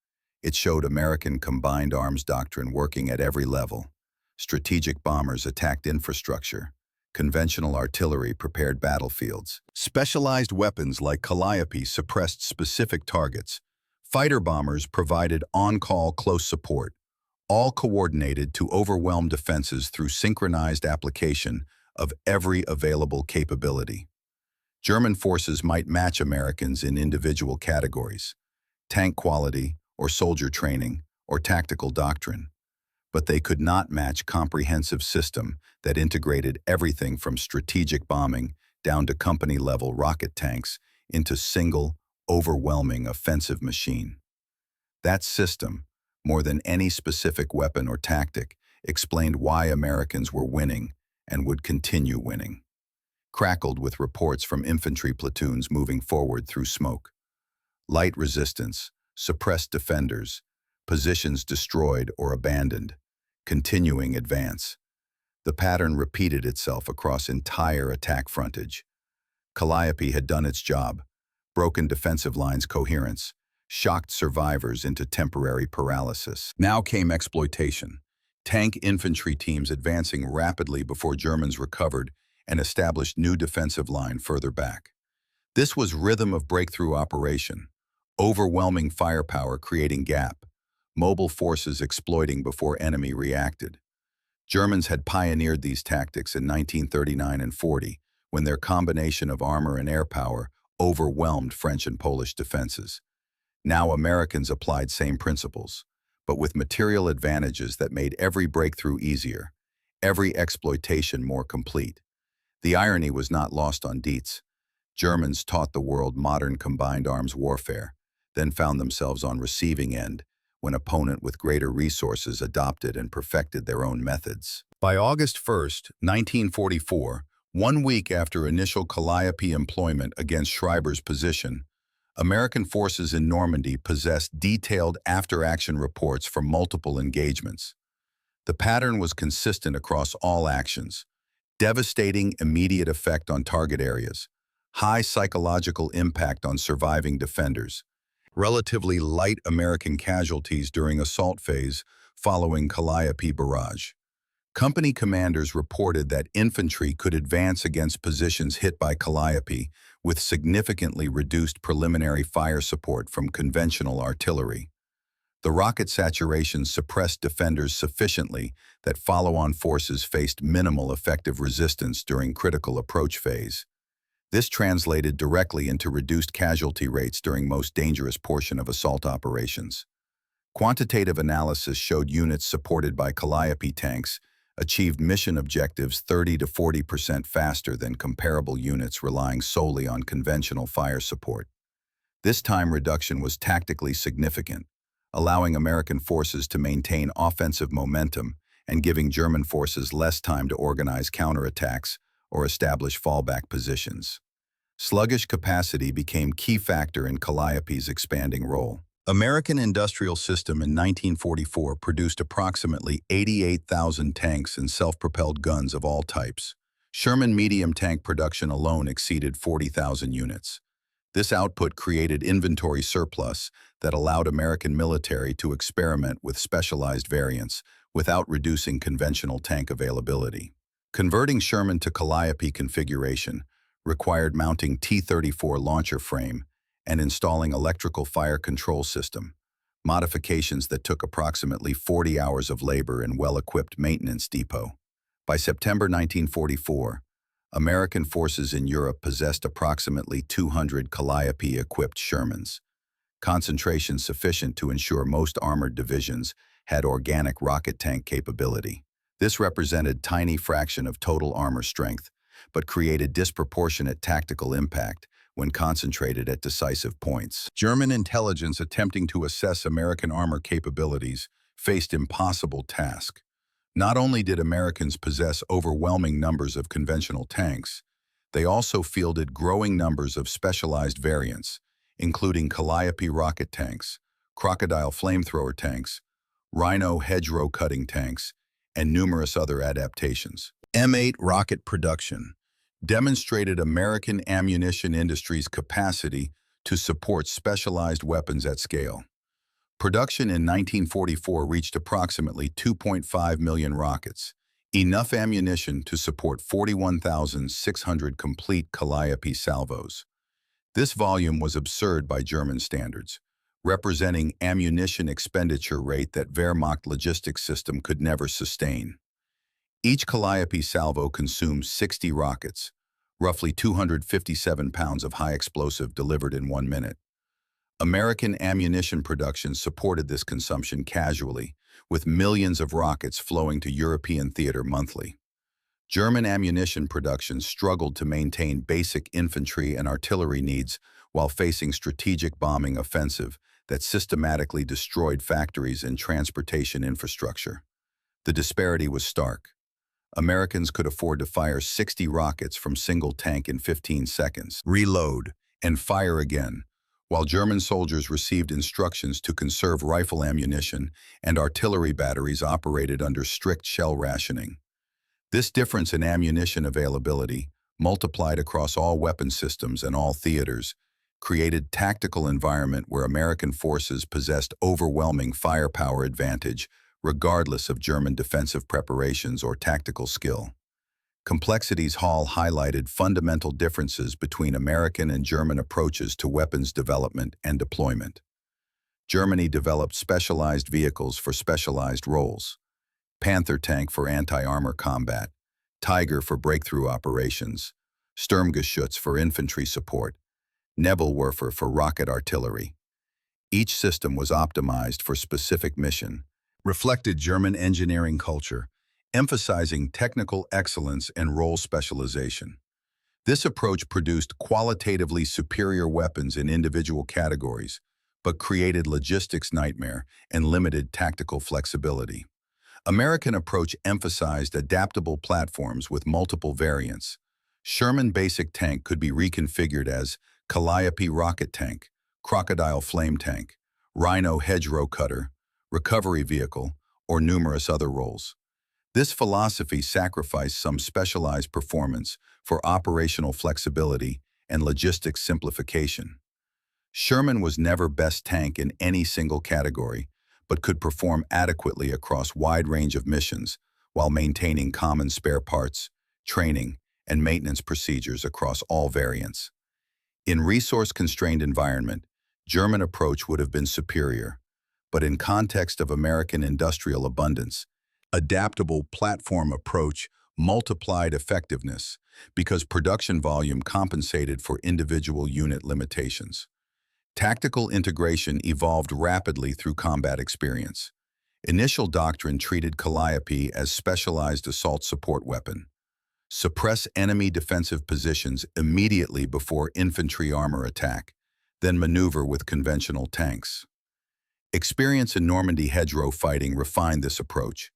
It showed American combined arms doctrine working at every level. Strategic bombers attacked infrastructure. Conventional artillery prepared battlefields. Specialized weapons like Calliope suppressed specific targets. Fighter bombers provided on-call close support, all coordinated to overwhelm defenses through synchronized application of every available capability. German forces might match Americans in individual categories, tank quality or soldier training or tactical doctrine, but they could not match comprehensive system that integrated everything from strategic bombing down to company-level rocket tanks into single, overwhelming offensive machine. That system, more than any specific weapon or tactic, explained why Americans were winning and would continue winning. crackled with reports from infantry platoons moving forward through smoke. Light resistance, suppressed defenders, positions destroyed or abandoned, continuing advance. The pattern repeated itself across entire attack frontage. Calliope had done its job, broken defensive lines' coherence, shocked survivors into temporary paralysis. Now came exploitation. Tank infantry teams advancing rapidly before Germans recovered and established new defensive line further back. This was rhythm of breakthrough operation, overwhelming firepower creating gap, mobile forces exploiting before enemy reacted. Germans had pioneered these tactics in 1939 and 40, when their combination of armor and air power overwhelmed French and Polish defenses. Now Americans applied same principles, but with material advantages that made every breakthrough easier, every exploitation more complete. The irony was not lost on Dietz. Germans taught the world modern combined arms warfare, then found themselves on receiving end when opponent with greater resources adopted and perfected their own methods. By August 1st, 1944, 1 week after initial Calliope employment against Schreiber's position, American forces in Normandy possessed detailed after-action reports from multiple engagements. The pattern was consistent across all actions: devastating immediate effect on target areas, high psychological impact on surviving defenders, relatively light American casualties during assault phase following Calliope barrage. Company commanders reported that infantry could advance against positions hit by Calliope with significantly reduced preliminary fire support from conventional artillery. The rocket saturation suppressed defenders sufficiently that follow-on forces faced minimal effective resistance during critical approach phase. This translated directly into reduced casualty rates during most dangerous portion of assault operations. Quantitative analysis showed units supported by Calliope tanks achieved mission objectives 30 to 40% faster than comparable units relying solely on conventional fire support. This time reduction was tactically significant, allowing American forces to maintain offensive momentum and giving German forces less time to organize counterattacks or establish fallback positions. Sluggish capacity became key factor in Calliope's expanding role. American industrial system in 1944 produced approximately 88,000 tanks and self-propelled guns of all types. Sherman medium tank production alone exceeded 40,000 units. This output created inventory surplus that allowed American military to experiment with specialized variants without reducing conventional tank availability. Converting Sherman to Calliope configuration required mounting T-34 launcher frame and installing electrical fire control system, modifications that took approximately 40 hours of labor in well-equipped maintenance depot. By September 1944, American forces in Europe possessed approximately 200 Calliope-equipped Shermans, concentration sufficient to ensure most armored divisions had organic rocket tank capability. This represented tiny fraction of total armor strength, but created disproportionate tactical impact when concentrated at decisive points. German intelligence attempting to assess American armor capabilities faced impossible task. Not only did Americans possess overwhelming numbers of conventional tanks, they also fielded growing numbers of specialized variants, including Calliope rocket tanks, Crocodile flamethrower tanks, Rhino hedgerow cutting tanks, and numerous other adaptations. M8 rocket production demonstrated American ammunition industry's capacity to support specialized weapons at scale. Production in 1944 reached approximately 2.5 million rockets, enough ammunition to support 41,600 complete Calliope salvos. This volume was absurd by German standards, representing ammunition expenditure rate that Wehrmacht logistics system could never sustain. Each Calliope salvo consumed 60 rockets, roughly 257 pounds of high explosive delivered in 1 minute. American ammunition production supported this consumption casually, with millions of rockets flowing to European theater monthly. German ammunition production struggled to maintain basic infantry and artillery needs while facing strategic bombing offensive that systematically destroyed factories and transportation infrastructure. The disparity was stark. Americans could afford to fire 60 rockets from single tank in 15 seconds, reload, and fire again, while German soldiers received instructions to conserve rifle ammunition and artillery batteries operated under strict shell rationing. This difference in ammunition availability, multiplied across all weapon systems and all theaters, created tactical environment where American forces possessed overwhelming firepower advantage regardless of German defensive preparations or tactical skill. Complexities Hall highlighted fundamental differences between American and German approaches to weapons development and deployment. Germany developed specialized vehicles for specialized roles. Panther tank for anti-armor combat, Tiger for breakthrough operations, Sturmgeschütz for infantry support, Nebelwerfer for rocket artillery. Each system was optimized for specific mission, reflected German engineering culture, emphasizing technical excellence and role specialization. This approach produced qualitatively superior weapons in individual categories, but created logistics nightmare and limited tactical flexibility. American approach emphasized adaptable platforms with multiple variants. Sherman basic tank could be reconfigured as Calliope rocket tank, Crocodile flame tank, Rhino hedgerow cutter, recovery vehicle, or numerous other roles. This philosophy sacrificed some specialized performance for operational flexibility and logistics simplification. Sherman was never best tank in any single category, but could perform adequately across wide range of missions while maintaining common spare parts, training, and maintenance procedures across all variants. In resource-constrained environment, German approach would have been superior, but in context of American industrial abundance, adaptable platform approach multiplied effectiveness because production volume compensated for individual unit limitations. Tactical integration evolved rapidly through combat experience. Initial doctrine treated Calliope as specialized assault support weapon. Suppress enemy defensive positions immediately before infantry armor attack, then maneuver with conventional tanks. Experience in Normandy hedgerow fighting refined this approach.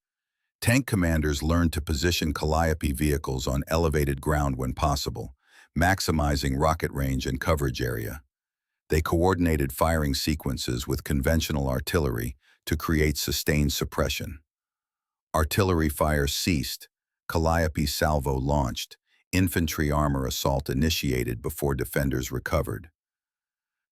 Tank commanders learned to position Calliope vehicles on elevated ground when possible, maximizing rocket range and coverage area. They coordinated firing sequences with conventional artillery to create sustained suppression. Artillery fire ceased, Calliope salvo launched, infantry armor assault initiated before defenders recovered.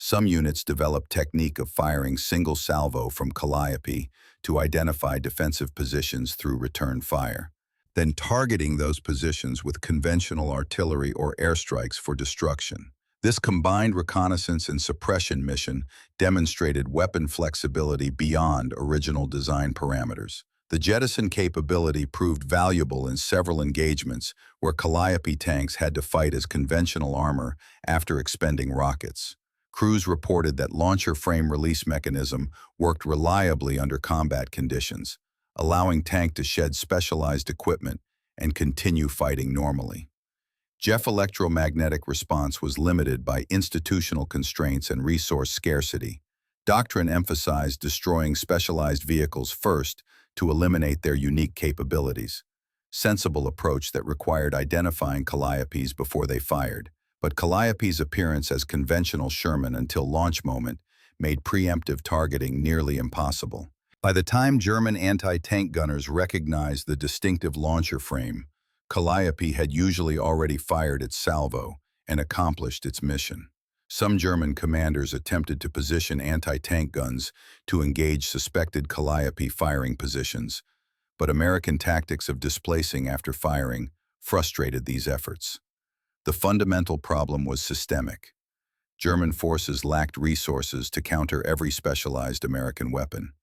Some units developed technique of firing single salvo from Calliope to identify defensive positions through return fire, then targeting those positions with conventional artillery or airstrikes for destruction. This combined reconnaissance and suppression mission demonstrated weapon flexibility beyond original design parameters. The jettison capability proved valuable in several engagements where Calliope tanks had to fight as conventional armor after expending rockets. Crews reported that launcher frame release mechanism worked reliably under combat conditions, allowing tank to shed specialized equipment and continue fighting normally. JEF electromagnetic response was limited by institutional constraints and resource scarcity. Doctrine emphasized destroying specialized vehicles first to eliminate their unique capabilities. Sensible approach that required identifying Calliopes before they fired, but Calliope's appearance as conventional Sherman until launch moment made preemptive targeting nearly impossible. By the time German anti-tank gunners recognized the distinctive launcher frame, Calliope had usually already fired its salvo and accomplished its mission. Some German commanders attempted to position anti-tank guns to engage suspected Calliope firing positions, but American tactics of displacing after firing frustrated these efforts. The fundamental problem was systemic. German forces lacked resources to counter every specialized American weapon.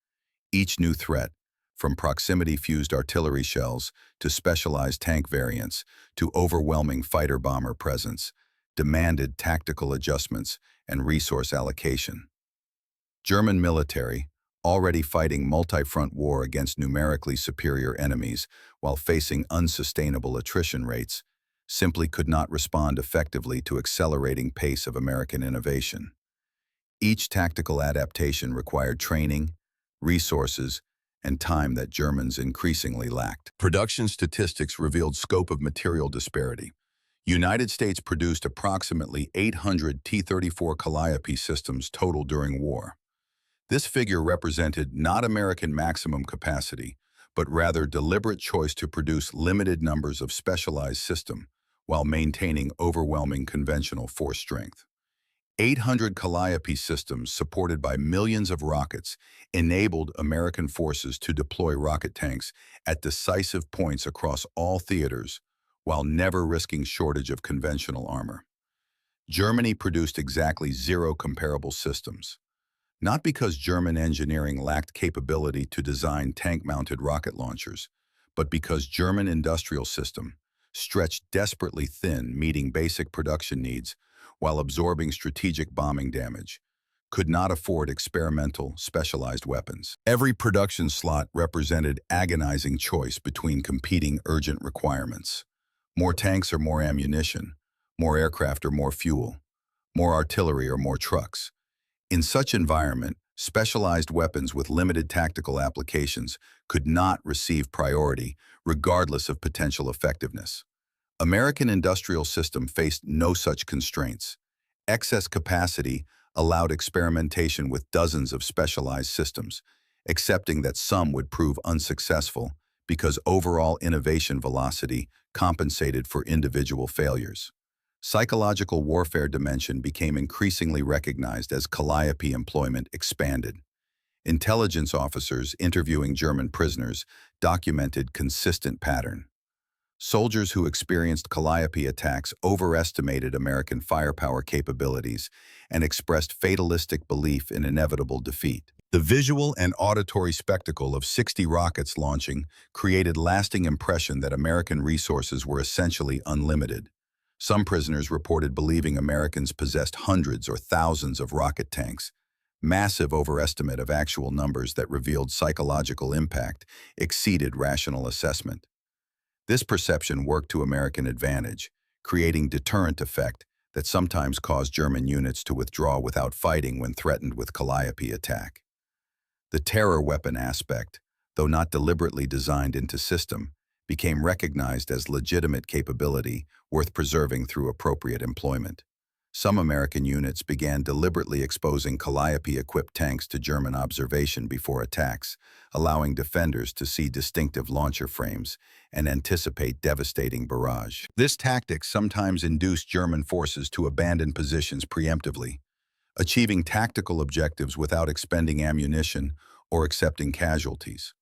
Each new threat, from proximity-fused artillery shells to specialized tank variants to overwhelming fighter-bomber presence, demanded tactical adjustments and resource allocation. German military, already fighting multi-front war against numerically superior enemies while facing unsustainable attrition rates, simply could not respond effectively to accelerating pace of American innovation. Each tactical adaptation required training, resources, and time that Germans increasingly lacked. Production statistics revealed scope of material disparity. United States produced approximately 800 T-34 Calliope systems total during war. This figure represented not American maximum capacity, but rather deliberate choice to produce limited numbers of specialized system while maintaining overwhelming conventional force strength. 800 Calliope systems supported by millions of rockets enabled American forces to deploy rocket tanks at decisive points across all theaters while never risking shortage of conventional armor. Germany produced exactly 0 comparable systems. Not because German engineering lacked capability to design tank-mounted rocket launchers, but because German industrial system, stretched desperately thin meeting basic production needs while absorbing strategic bombing damage, could not afford experimental, specialized weapons. Every production slot represented agonizing choice between competing urgent requirements. More tanks or more ammunition, more aircraft or more fuel, more artillery or more trucks. In such environment, specialized weapons with limited tactical applications could not receive priority regardless of potential effectiveness. American industrial system faced no such constraints. Excess capacity allowed experimentation with dozens of specialized systems, accepting that some would prove unsuccessful because overall innovation velocity compensated for individual failures. Psychological warfare dimension became increasingly recognized as Calliope employment expanded. Intelligence officers interviewing German prisoners documented consistent pattern. Soldiers who experienced Calliope attacks overestimated American firepower capabilities and expressed fatalistic belief in inevitable defeat. The visual and auditory spectacle of 60 rockets launching created lasting impression that American resources were essentially unlimited. Some prisoners reported believing Americans possessed hundreds or thousands of rocket tanks, massive overestimate of actual numbers that revealed psychological impact exceeded rational assessment. This perception worked to American advantage, creating deterrent effect that sometimes caused German units to withdraw without fighting when threatened with Calliope attack. The terror weapon aspect, though not deliberately designed into system, became recognized as legitimate capability worth preserving through appropriate employment. Some American units began deliberately exposing Calliope-equipped tanks to German observation before attacks, allowing defenders to see distinctive launcher frames and anticipate devastating barrage. This tactic sometimes induced German forces to abandon positions preemptively, achieving tactical objectives without expending ammunition or accepting casualties.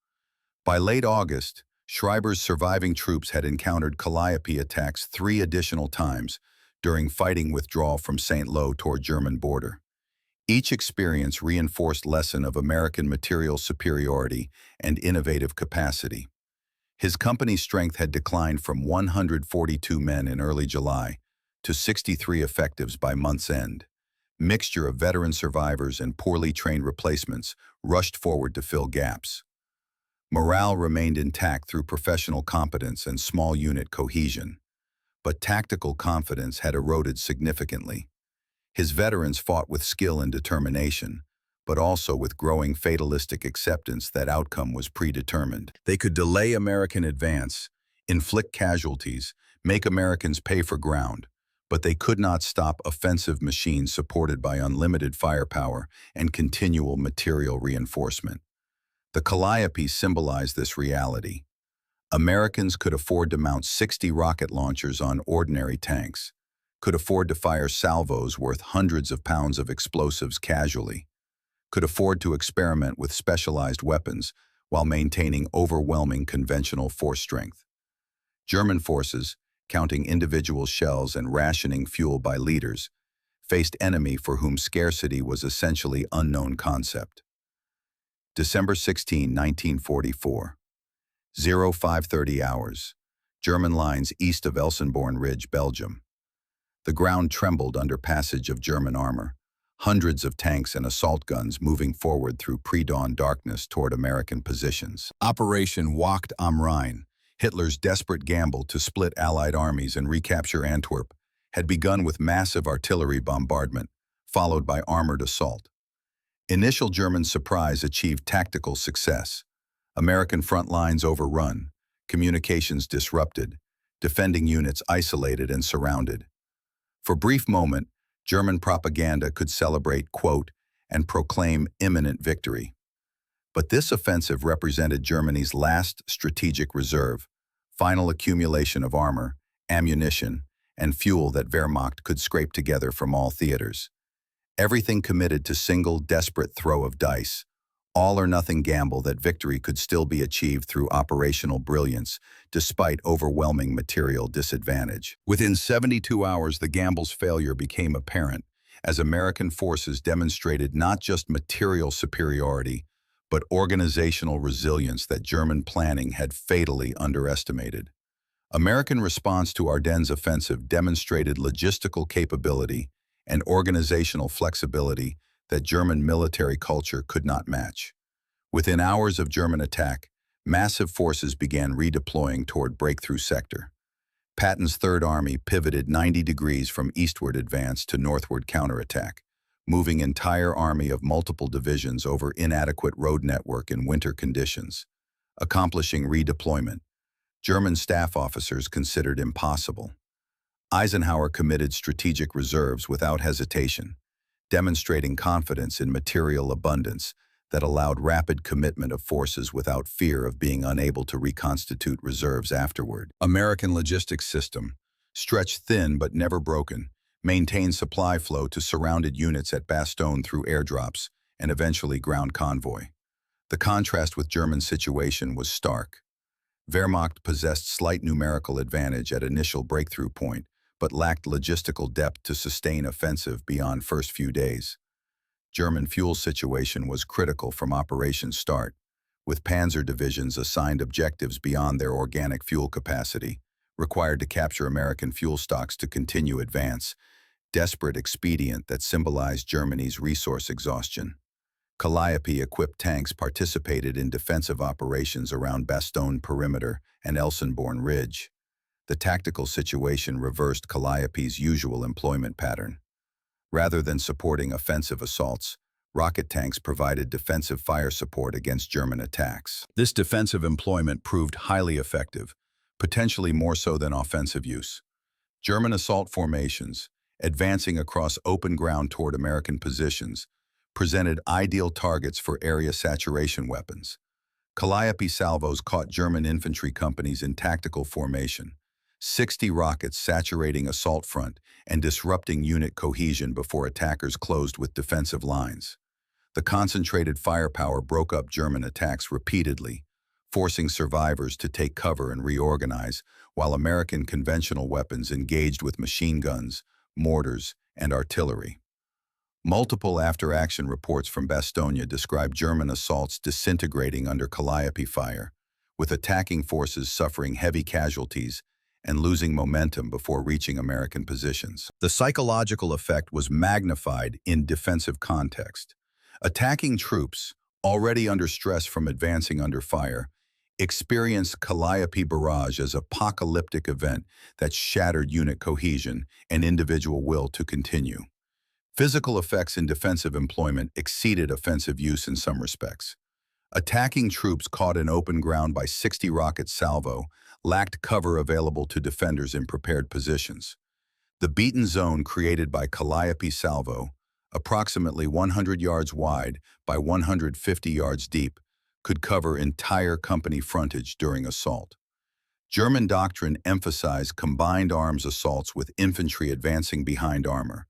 By late August, Schreiber's surviving troops had encountered Calliope attacks 3 additional times during fighting withdrawal from St. Lo toward German border. Each experience reinforced lesson of American material superiority and innovative capacity. His company's strength had declined from 142 men in early July to 63 effectives by month's end. Mixture of veteran survivors and poorly trained replacements rushed forward to fill gaps. Morale remained intact through professional competence and small unit cohesion, but tactical confidence had eroded significantly. His veterans fought with skill and determination, but also with growing fatalistic acceptance that outcome was predetermined. They could delay American advance, inflict casualties, make Americans pay for ground, but they could not stop offensive machines supported by unlimited firepower and continual material reinforcement. The Calliope symbolized this reality. Americans could afford to mount 60 rocket launchers on ordinary tanks, could afford to fire salvos worth hundreds of pounds of explosives casually, could afford to experiment with specialized weapons while maintaining overwhelming conventional force strength. German forces, counting individual shells and rationing fuel by liters, faced enemy for whom scarcity was essentially unknown concept. December 16, 1944. 0530 hours. German lines east of Elsenborn Ridge, Belgium. The ground trembled under passage of German armor, hundreds of tanks and assault guns moving forward through pre-dawn darkness toward American positions. Operation Wacht am Rhein, Hitler's desperate gamble to split Allied armies and recapture Antwerp, had begun with massive artillery bombardment, followed by armored assault. Initial German surprise achieved tactical success. American front lines overrun, communications disrupted, defending units isolated and surrounded. For a brief moment, German propaganda could celebrate, quote, and proclaim imminent victory. But this offensive represented Germany's last strategic reserve, final accumulation of armor, ammunition, and fuel that Wehrmacht could scrape together from all theaters. Everything committed to single, desperate throw of dice, all-or-nothing gamble that victory could still be achieved through operational brilliance, despite overwhelming material disadvantage. Within 72 hours, the gamble's failure became apparent, as American forces demonstrated not just material superiority, but organizational resilience that German planning had fatally underestimated. American response to Ardennes' offensive demonstrated logistical capability and organizational flexibility that German military culture could not match. Within hours of German attack, massive forces began redeploying toward breakthrough sector. Patton's Third Army pivoted 90 degrees from eastward advance to northward counterattack, moving entire army of multiple divisions over inadequate road network in winter conditions, accomplishing redeployment German staff officers considered impossible. Eisenhower committed strategic reserves without hesitation, demonstrating confidence in material abundance that allowed rapid commitment of forces without fear of being unable to reconstitute reserves afterward. American logistics system, stretched thin but never broken, maintained supply flow to surrounded units at Bastogne through airdrops and eventually ground convoy. The contrast with German situation was stark. Wehrmacht possessed slight numerical advantage at initial breakthrough point, but lacked logistical depth to sustain offensive beyond first few days. German fuel situation was critical from operation start, with panzer divisions assigned objectives beyond their organic fuel capacity, required to capture American fuel stocks to continue advance, desperate expedient that symbolized Germany's resource exhaustion. Calliope-equipped tanks participated in defensive operations around Bastogne perimeter and Elsenborn Ridge. The tactical situation reversed Calliope's usual employment pattern. Rather than supporting offensive assaults, rocket tanks provided defensive fire support against German attacks. This defensive employment proved highly effective, potentially more so than offensive use. German assault formations, advancing across open ground toward American positions, presented ideal targets for area saturation weapons. Calliope salvos caught German infantry companies in tactical formation, 60 rockets saturating assault front and disrupting unit cohesion before attackers closed with defensive lines. The concentrated firepower broke up German attacks repeatedly, forcing survivors to take cover and reorganize, while American conventional weapons engaged with machine guns, mortars, and artillery. Multiple after-action reports from Bastogne describe German assaults disintegrating under Calliope fire, with attacking forces suffering heavy casualties and losing momentum before reaching American positions. The psychological effect was magnified in defensive context. Attacking troops, already under stress from advancing under fire, experienced Calliope barrage as an apocalyptic event that shattered unit cohesion and individual will to continue. Physical effects in defensive employment exceeded offensive use in some respects. Attacking troops caught in open ground by 60 rocket salvo lacked cover available to defenders in prepared positions. The beaten zone created by Calliope salvo, approximately 100 yards wide by 150 yards deep, could cover entire company frontage during assault. German doctrine emphasized combined arms assaults with infantry advancing behind armor,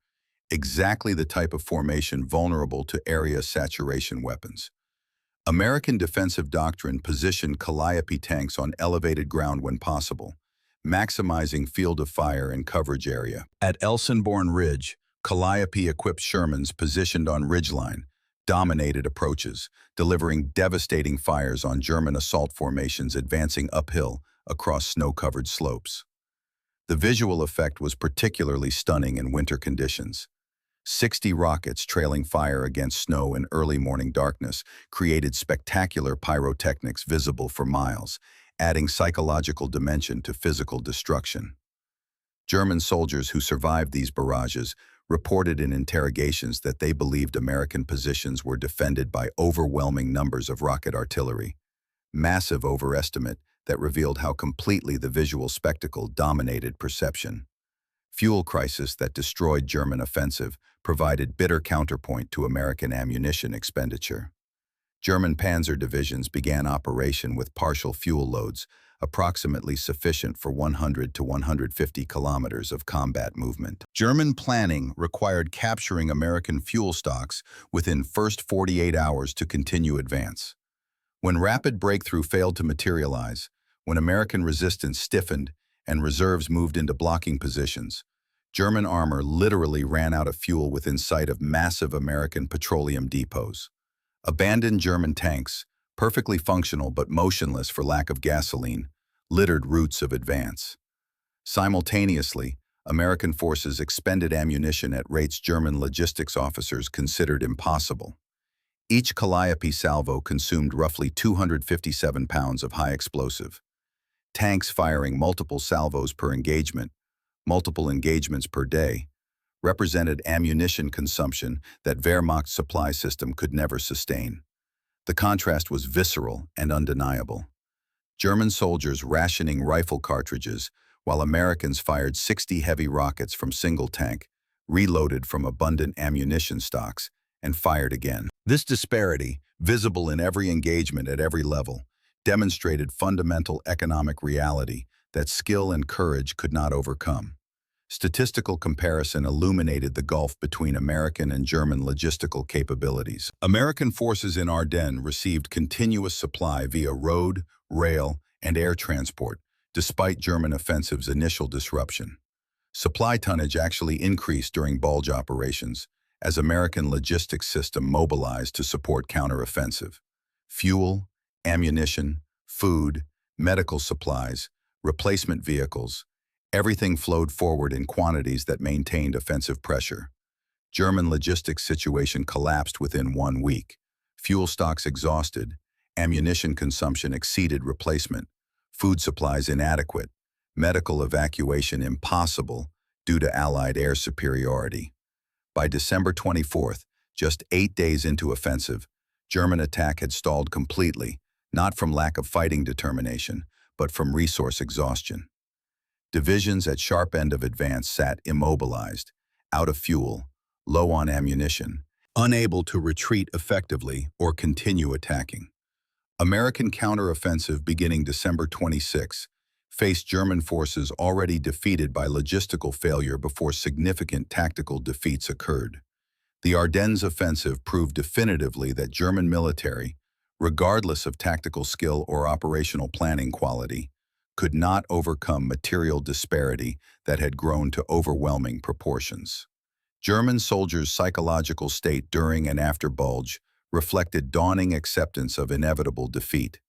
exactly the type of formation vulnerable to area saturation weapons. American defensive doctrine positioned Calliope tanks on elevated ground when possible, maximizing field of fire and coverage area. At Elsenborn Ridge, Calliope-equipped Shermans positioned on ridgeline dominated approaches, delivering devastating fires on German assault formations advancing uphill across snow-covered slopes. The visual effect was particularly stunning in winter conditions. 60 rockets trailing fire against snow in early morning darkness created spectacular pyrotechnics visible for miles, adding psychological dimension to physical destruction. German soldiers who survived these barrages reported in interrogations that they believed American positions were defended by overwhelming numbers of rocket artillery. massive overestimate that revealed how completely the visual spectacle dominated perception. Fuel crisis that destroyed German offensive provided bitter counterpoint to American ammunition expenditure. German panzer divisions began operation with partial fuel loads, approximately sufficient for 100 to 150 kilometers of combat movement. German planning required capturing American fuel stocks within first 48 hours to continue advance. When rapid breakthrough failed to materialize, when American resistance stiffened and reserves moved into blocking positions, German armor literally ran out of fuel within sight of massive American petroleum depots. Abandoned German tanks, perfectly functional but motionless for lack of gasoline, littered routes of advance. Simultaneously, American forces expended ammunition at rates German logistics officers considered impossible. Each Calliope salvo consumed roughly 257 pounds of high explosive. Tanks firing multiple salvos per engagement, multiple engagements per day, represented ammunition consumption that Wehrmacht's supply system could never sustain. The contrast was visceral and undeniable. German soldiers rationing rifle cartridges, while Americans fired 60 heavy rockets from single tank, reloaded from abundant ammunition stocks, and fired again. This disparity, visible in every engagement at every level, demonstrated fundamental economic reality that skill and courage could not overcome. Statistical comparison illuminated the gulf between American and German logistical capabilities. American forces in Ardennes received continuous supply via road, rail, and air transport, despite German offensive's initial disruption. Supply tonnage actually increased during Bulge operations, as American logistics system mobilized to support counteroffensive. Fuel, ammunition, food, medical supplies, replacement vehicles, everything flowed forward in quantities that maintained offensive pressure. German logistics situation collapsed within 1 week. Fuel stocks exhausted, ammunition consumption exceeded replacement, food supplies inadequate, medical evacuation impossible due to Allied air superiority. By December 24th, just 8 days into offensive, German attack had stalled completely, not from lack of fighting determination, but from resource exhaustion. Divisions at sharp end of advance sat immobilized, out of fuel, low on ammunition, unable to retreat effectively or continue attacking. American counteroffensive beginning December 26 faced German forces already defeated by logistical failure before significant tactical defeats occurred. The Ardennes offensive proved definitively that German military, regardless of tactical skill or operational planning quality, could not overcome material disparity that had grown to overwhelming proportions. German soldiers' psychological state during and after Bulge reflected dawning acceptance of inevitable defeat.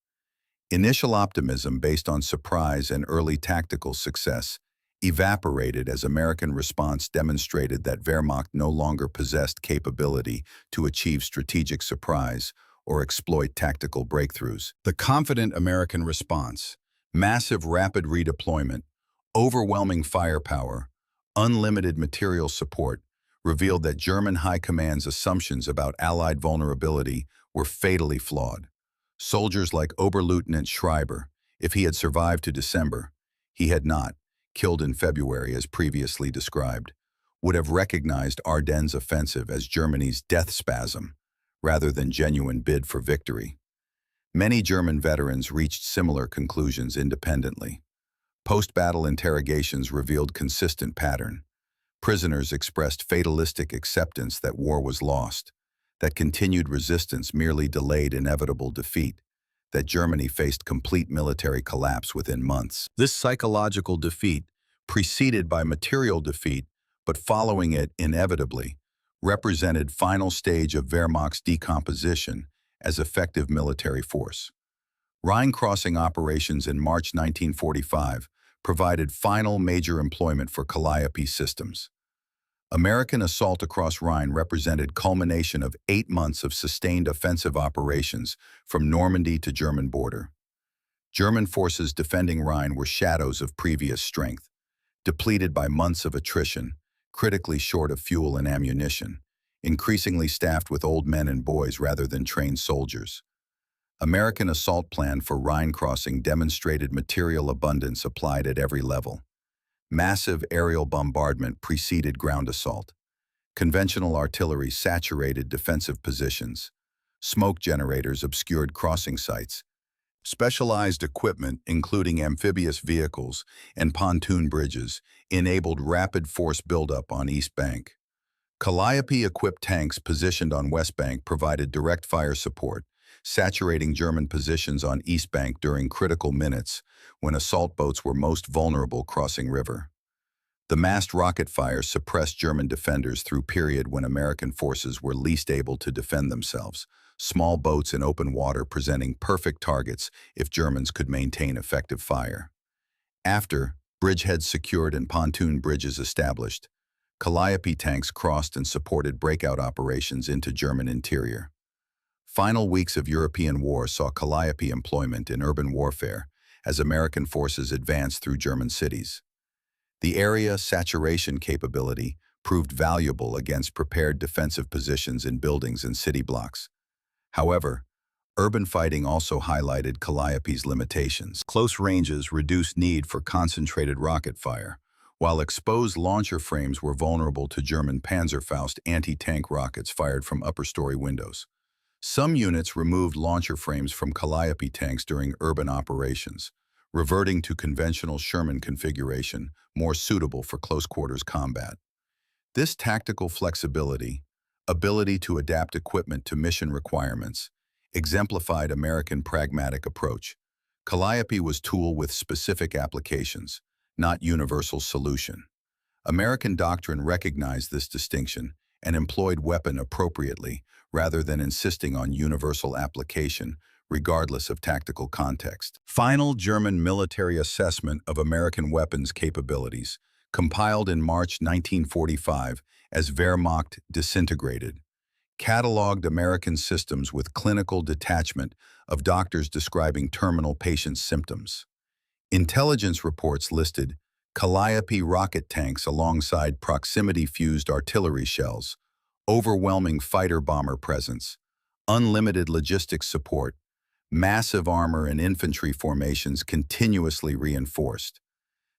Initial optimism based on surprise and early tactical success evaporated as American response demonstrated that Wehrmacht no longer possessed capability to achieve strategic surprise or exploit tactical breakthroughs. The confident American response, massive rapid redeployment, overwhelming firepower, unlimited material support, revealed that German High Command's assumptions about Allied vulnerability were fatally flawed. Soldiers like Oberleutnant Schreiber, if he had survived to December, he had not, killed in February as previously described, would have recognized Ardennes' offensive as Germany's death spasm, rather than genuine bid for victory. Many German veterans reached similar conclusions independently. Post-battle interrogations revealed consistent pattern. Prisoners expressed fatalistic acceptance that war was lost, that continued resistance merely delayed inevitable defeat, that Germany faced complete military collapse within months. This psychological defeat, preceded by material defeat, but following it inevitably, represented final stage of Wehrmacht's decomposition as effective military force. Rhine crossing operations in March 1945 provided final major employment for Calliope systems. American assault across Rhine represented culmination of 8 months of sustained offensive operations from Normandy to German border. German forces defending Rhine were shadows of previous strength, depleted by months of attrition, critically short of fuel and ammunition, increasingly staffed with old men and boys rather than trained soldiers. American assault plan for Rhine crossing demonstrated material abundance applied at every level. Massive aerial bombardment preceded ground assault. Conventional artillery saturated defensive positions. Smoke generators obscured crossing sites. Specialized equipment, including amphibious vehicles and pontoon bridges, enabled rapid force buildup on East Bank. Calliope-equipped tanks positioned on West Bank provided direct fire support, saturating German positions on East Bank during critical minutes when assault boats were most vulnerable crossing river. The massed rocket fire suppressed German defenders through period when American forces were least able to defend themselves, small boats in open water presenting perfect targets if Germans could maintain effective fire. After bridgeheads secured and pontoon bridges established, Calliope tanks crossed and supported breakout operations into German interior. Final weeks of European war saw Calliope employment in urban warfare as American forces advanced through German cities. The area saturation capability proved valuable against prepared defensive positions in buildings and city blocks. However, urban fighting also highlighted Calliope's limitations. Close ranges reduced need for concentrated rocket fire, while exposed launcher frames were vulnerable to German Panzerfaust anti-tank rockets fired from upper-story windows. Some units removed launcher frames from Calliope tanks during urban operations, reverting to conventional Sherman configuration, more suitable for close-quarters combat. This tactical flexibility, ability to adapt equipment to mission requirements, exemplified American pragmatic approach. Calliope was tool with specific applications, not universal solution. American doctrine recognized this distinction and employed weapon appropriately rather than insisting on universal application, regardless of tactical context. Final German military assessment of American weapons capabilities, compiled in March 1945 as Wehrmacht disintegrated, cataloged American systems with clinical detachment of doctors describing terminal patients' symptoms. Intelligence reports listed Calliope rocket tanks alongside proximity-fused artillery shells, overwhelming fighter-bomber presence, unlimited logistics support, massive armor and infantry formations continuously reinforced.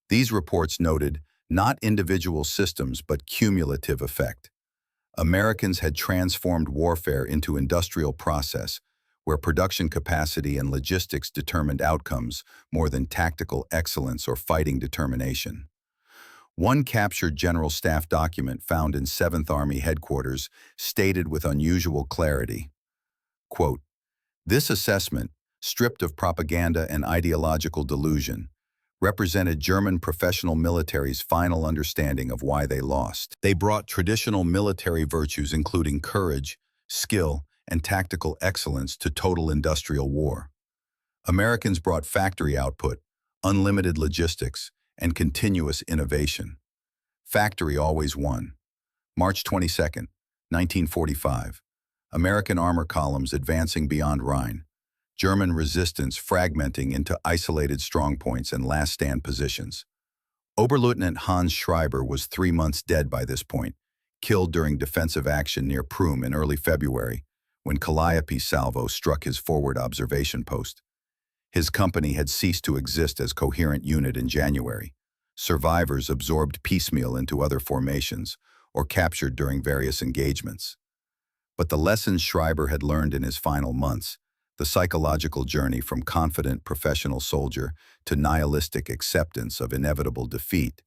These reports noted not individual systems but cumulative effect. Americans had transformed warfare into industrial process where production capacity and logistics determined outcomes more than tactical excellence or fighting determination. One captured General Staff document found in 7th Army headquarters stated with unusual clarity, quote, "This assessment, stripped of propaganda and ideological delusion, represented German professional military's final understanding of why they lost. They brought traditional military virtues including courage, skill, and tactical excellence to total industrial war. Americans brought factory output, unlimited logistics, and continuous innovation. Factory always won." March 22, 1945. American armor columns advancing beyond Rhine. German resistance fragmenting into isolated strongpoints and last-stand positions. Oberleutnant Hans Schreiber was 3 months dead by this point, killed during defensive action near Prüm in early February, when Calliope salvo struck his forward observation post. His company had ceased to exist as coherent unit in January. Survivors absorbed piecemeal into other formations or captured during various engagements. But the lessons Schreiber had learned in his final months, the psychological journey from confident professional soldier to nihilistic acceptance of inevitable defeat,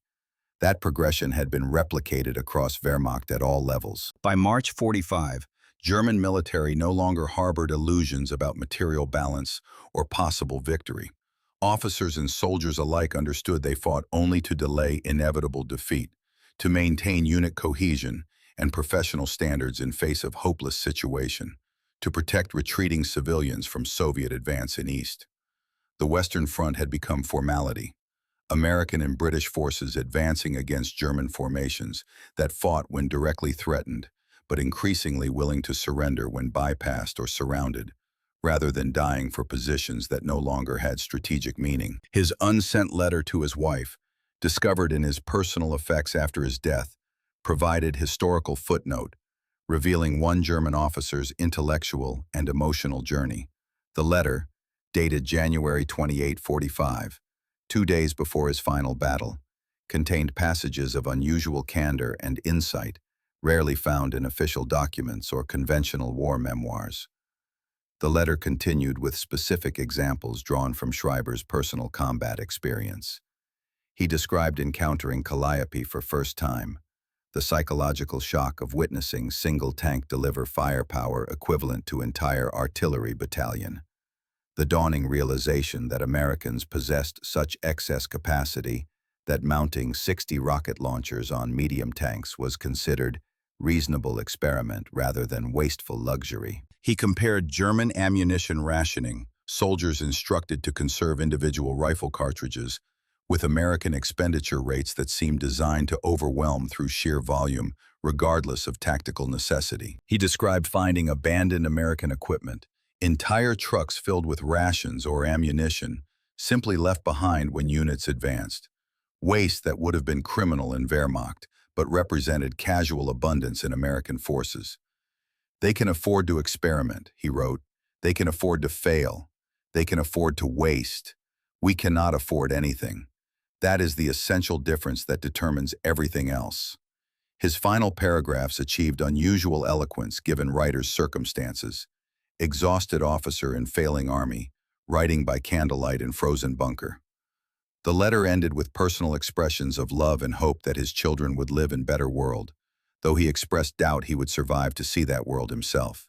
that progression had been replicated across Wehrmacht at all levels. By March 45, German military no longer harbored illusions about material balance or possible victory. Officers and soldiers alike understood they fought only to delay inevitable defeat, to maintain unit cohesion and professional standards in face of hopeless situation, to protect retreating civilians from Soviet advance in East. The Western Front had become formality. American and British forces advancing against German formations that fought when directly threatened, but increasingly willing to surrender when bypassed or surrounded, rather than dying for positions that no longer had strategic meaning. His unsent letter to his wife, discovered in his personal effects after his death, provided historical footnote, revealing one German officer's intellectual and emotional journey. The letter, dated January 28, 45, 2 days before his final battle, contained passages of unusual candor and insight rarely found in official documents or conventional war memoirs. The letter continued with specific examples drawn from Schreiber's personal combat experience. He described encountering Calliope for first time, the psychological shock of witnessing single tank deliver firepower equivalent to entire artillery battalion, the dawning realization that Americans possessed such excess capacity that mounting 60 rocket launchers on medium tanks was considered reasonable experiment rather than wasteful luxury. He compared German ammunition rationing, soldiers instructed to conserve individual rifle cartridges, with American expenditure rates that seemed designed to overwhelm through sheer volume, regardless of tactical necessity. He described finding abandoned American equipment, entire trucks filled with rations or ammunition, simply left behind when units advanced. Waste that would have been criminal in Wehrmacht, but represented casual abundance in American forces. They can afford to experiment, he wrote. They can afford to fail. They can afford to waste. We cannot afford anything. That is the essential difference that determines everything else. His final paragraphs achieved unusual eloquence given writer's circumstances. Exhausted officer in failing army, writing by candlelight in frozen bunker. The letter ended with personal expressions of love and hope that his children would live in a better world, though he expressed doubt he would survive to see that world himself.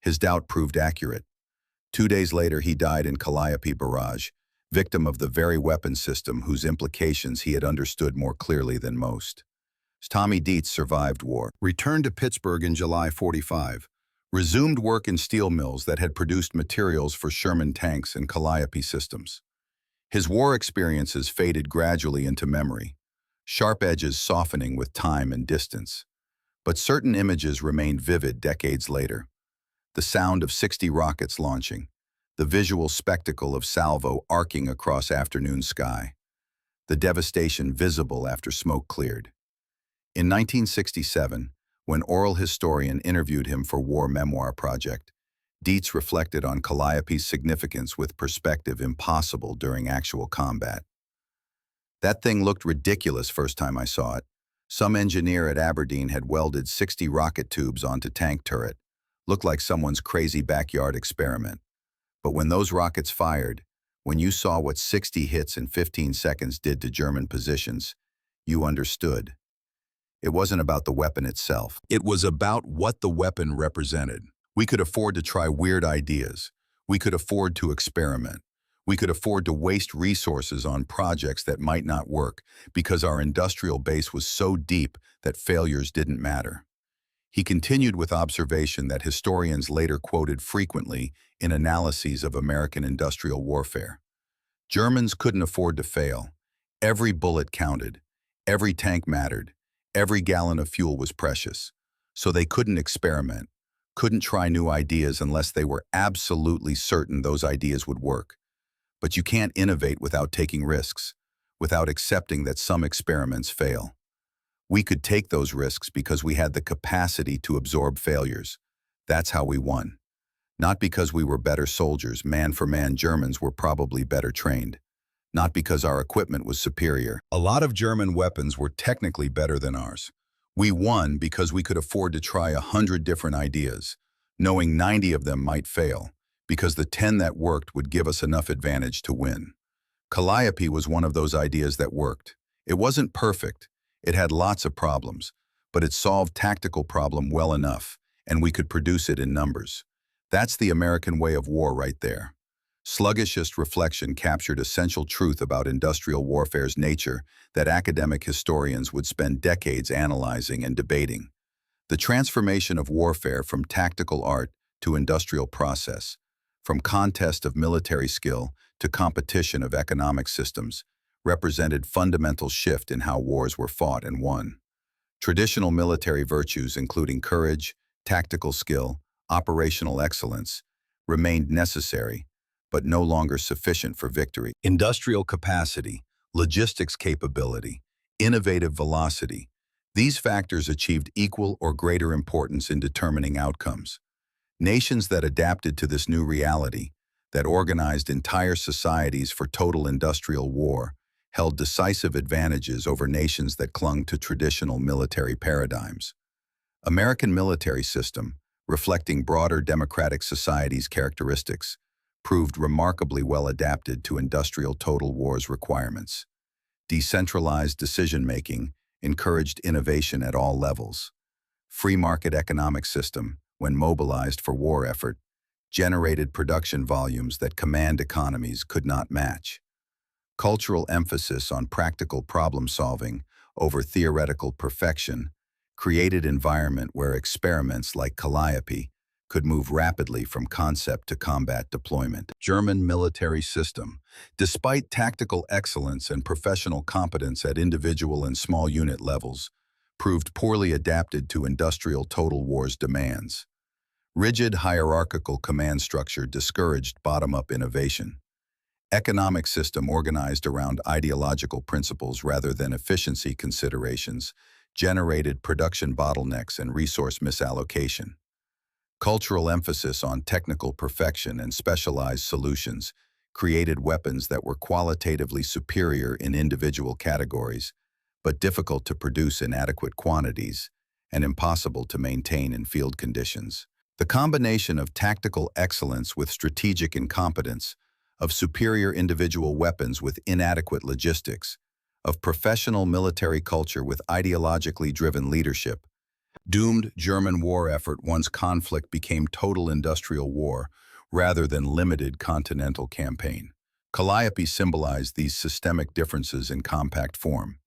His doubt proved accurate. 2 days later, he died in Calliope barrage, victim of the very weapon system whose implications he had understood more clearly than most. Tommy Dietz survived war, returned to Pittsburgh in July 45, resumed work in steel mills that had produced materials for Sherman tanks and Calliope systems. His war experiences faded gradually into memory, sharp edges softening with time and distance. But certain images remained vivid decades later. The sound of 60 rockets launching, the visual spectacle of salvo arcing across afternoon sky, the devastation visible after smoke cleared. In 1967, when oral historian interviewed him for War Memoir Project, Dietz reflected on Calliope's significance with perspective impossible during actual combat. That thing looked ridiculous first time I saw it. Some engineer at Aberdeen had welded 60 rocket tubes onto tank turret. Looked like someone's crazy backyard experiment. But when those rockets fired, when you saw what 60 hits in 15 seconds did to German positions, you understood. It wasn't about the weapon itself. It was about what the weapon represented. We could afford to try weird ideas. We could afford to experiment. We could afford to waste resources on projects that might not work because our industrial base was so deep that failures didn't matter. He continued with observation that historians later quoted frequently in analyses of American industrial warfare. Germans couldn't afford to fail. Every bullet counted. Every tank mattered. Every gallon of fuel was precious. So they couldn't experiment, couldn't try new ideas unless they were absolutely certain those ideas would work. But you can't innovate without taking risks, without accepting that some experiments fail. We could take those risks because we had the capacity to absorb failures. That's how we won. Not because we were better soldiers, man for man Germans were probably better trained. Not because our equipment was superior. A lot of German weapons were technically better than ours. We won because we could afford to try 100 different ideas, knowing 90 of them might fail, because the 10 that worked would give us enough advantage to win. Calliope was one of those ideas that worked. It wasn't perfect. It had lots of problems, but it solved tactical problem well enough, and we could produce it in numbers. That's the American way of war right there. Sluggishest reflection captured essential truth about industrial warfare's nature that academic historians would spend decades analyzing and debating. The transformation of warfare from tactical art to industrial process, from contest of military skill to competition of economic systems, represented fundamental shift in how wars were fought and won. Traditional military virtues, including courage, tactical skill, operational excellence, remained necessary, but no longer sufficient for victory. Industrial capacity, logistics capability, innovative velocity, these factors achieved equal or greater importance in determining outcomes. Nations that adapted to this new reality, that organized entire societies for total industrial war, held decisive advantages over nations that clung to traditional military paradigms. American military system, reflecting broader democratic societies' characteristics, proved remarkably well adapted to industrial total war's requirements. Decentralized decision-making encouraged innovation at all levels. Free market economic system, when mobilized for war effort, generated production volumes that command economies could not match. Cultural emphasis on practical problem-solving over theoretical perfection created environment where experiments like Calliope could move rapidly from concept to combat deployment. German military system, despite tactical excellence and professional competence at individual and small unit levels, proved poorly adapted to industrial total war's demands. Rigid hierarchical command structure discouraged bottom-up innovation. Economic system organized around ideological principles rather than efficiency considerations generated production bottlenecks and resource misallocation. Cultural emphasis on technical perfection and specialized solutions created weapons that were qualitatively superior in individual categories, but difficult to produce in adequate quantities and impossible to maintain in field conditions. The combination of tactical excellence with strategic incompetence, of superior individual weapons with inadequate logistics, of professional military culture with ideologically driven leadership, doomed German war effort once conflict became total industrial war rather than limited continental campaign. Calliope symbolized these systemic differences in compact form.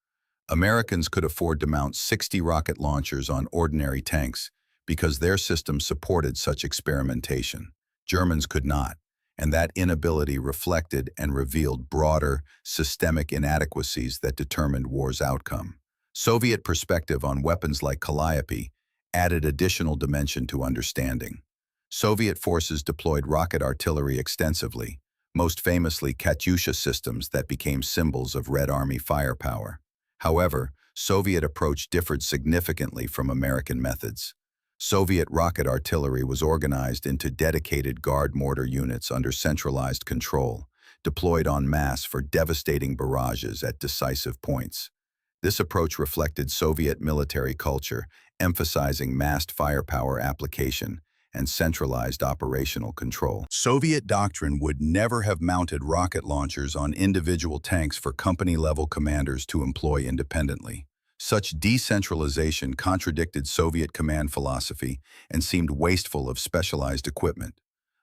Americans could afford to mount 60 rocket launchers on ordinary tanks because their system supported such experimentation. Germans could not, and that inability reflected and revealed broader, systemic inadequacies that determined war's outcome. Soviet perspective on weapons like Calliope added additional dimension to understanding. Soviet forces deployed rocket artillery extensively, most famously Katyusha systems that became symbols of Red Army firepower. However, Soviet approach differed significantly from American methods. Soviet rocket artillery was organized into dedicated guard mortar units under centralized control, deployed en masse for devastating barrages at decisive points. This approach reflected Soviet military culture, emphasizing massed firepower application and centralized operational control. Soviet doctrine would never have mounted rocket launchers on individual tanks for company-level commanders to employ independently. Such decentralization contradicted Soviet command philosophy and seemed wasteful of specialized equipment.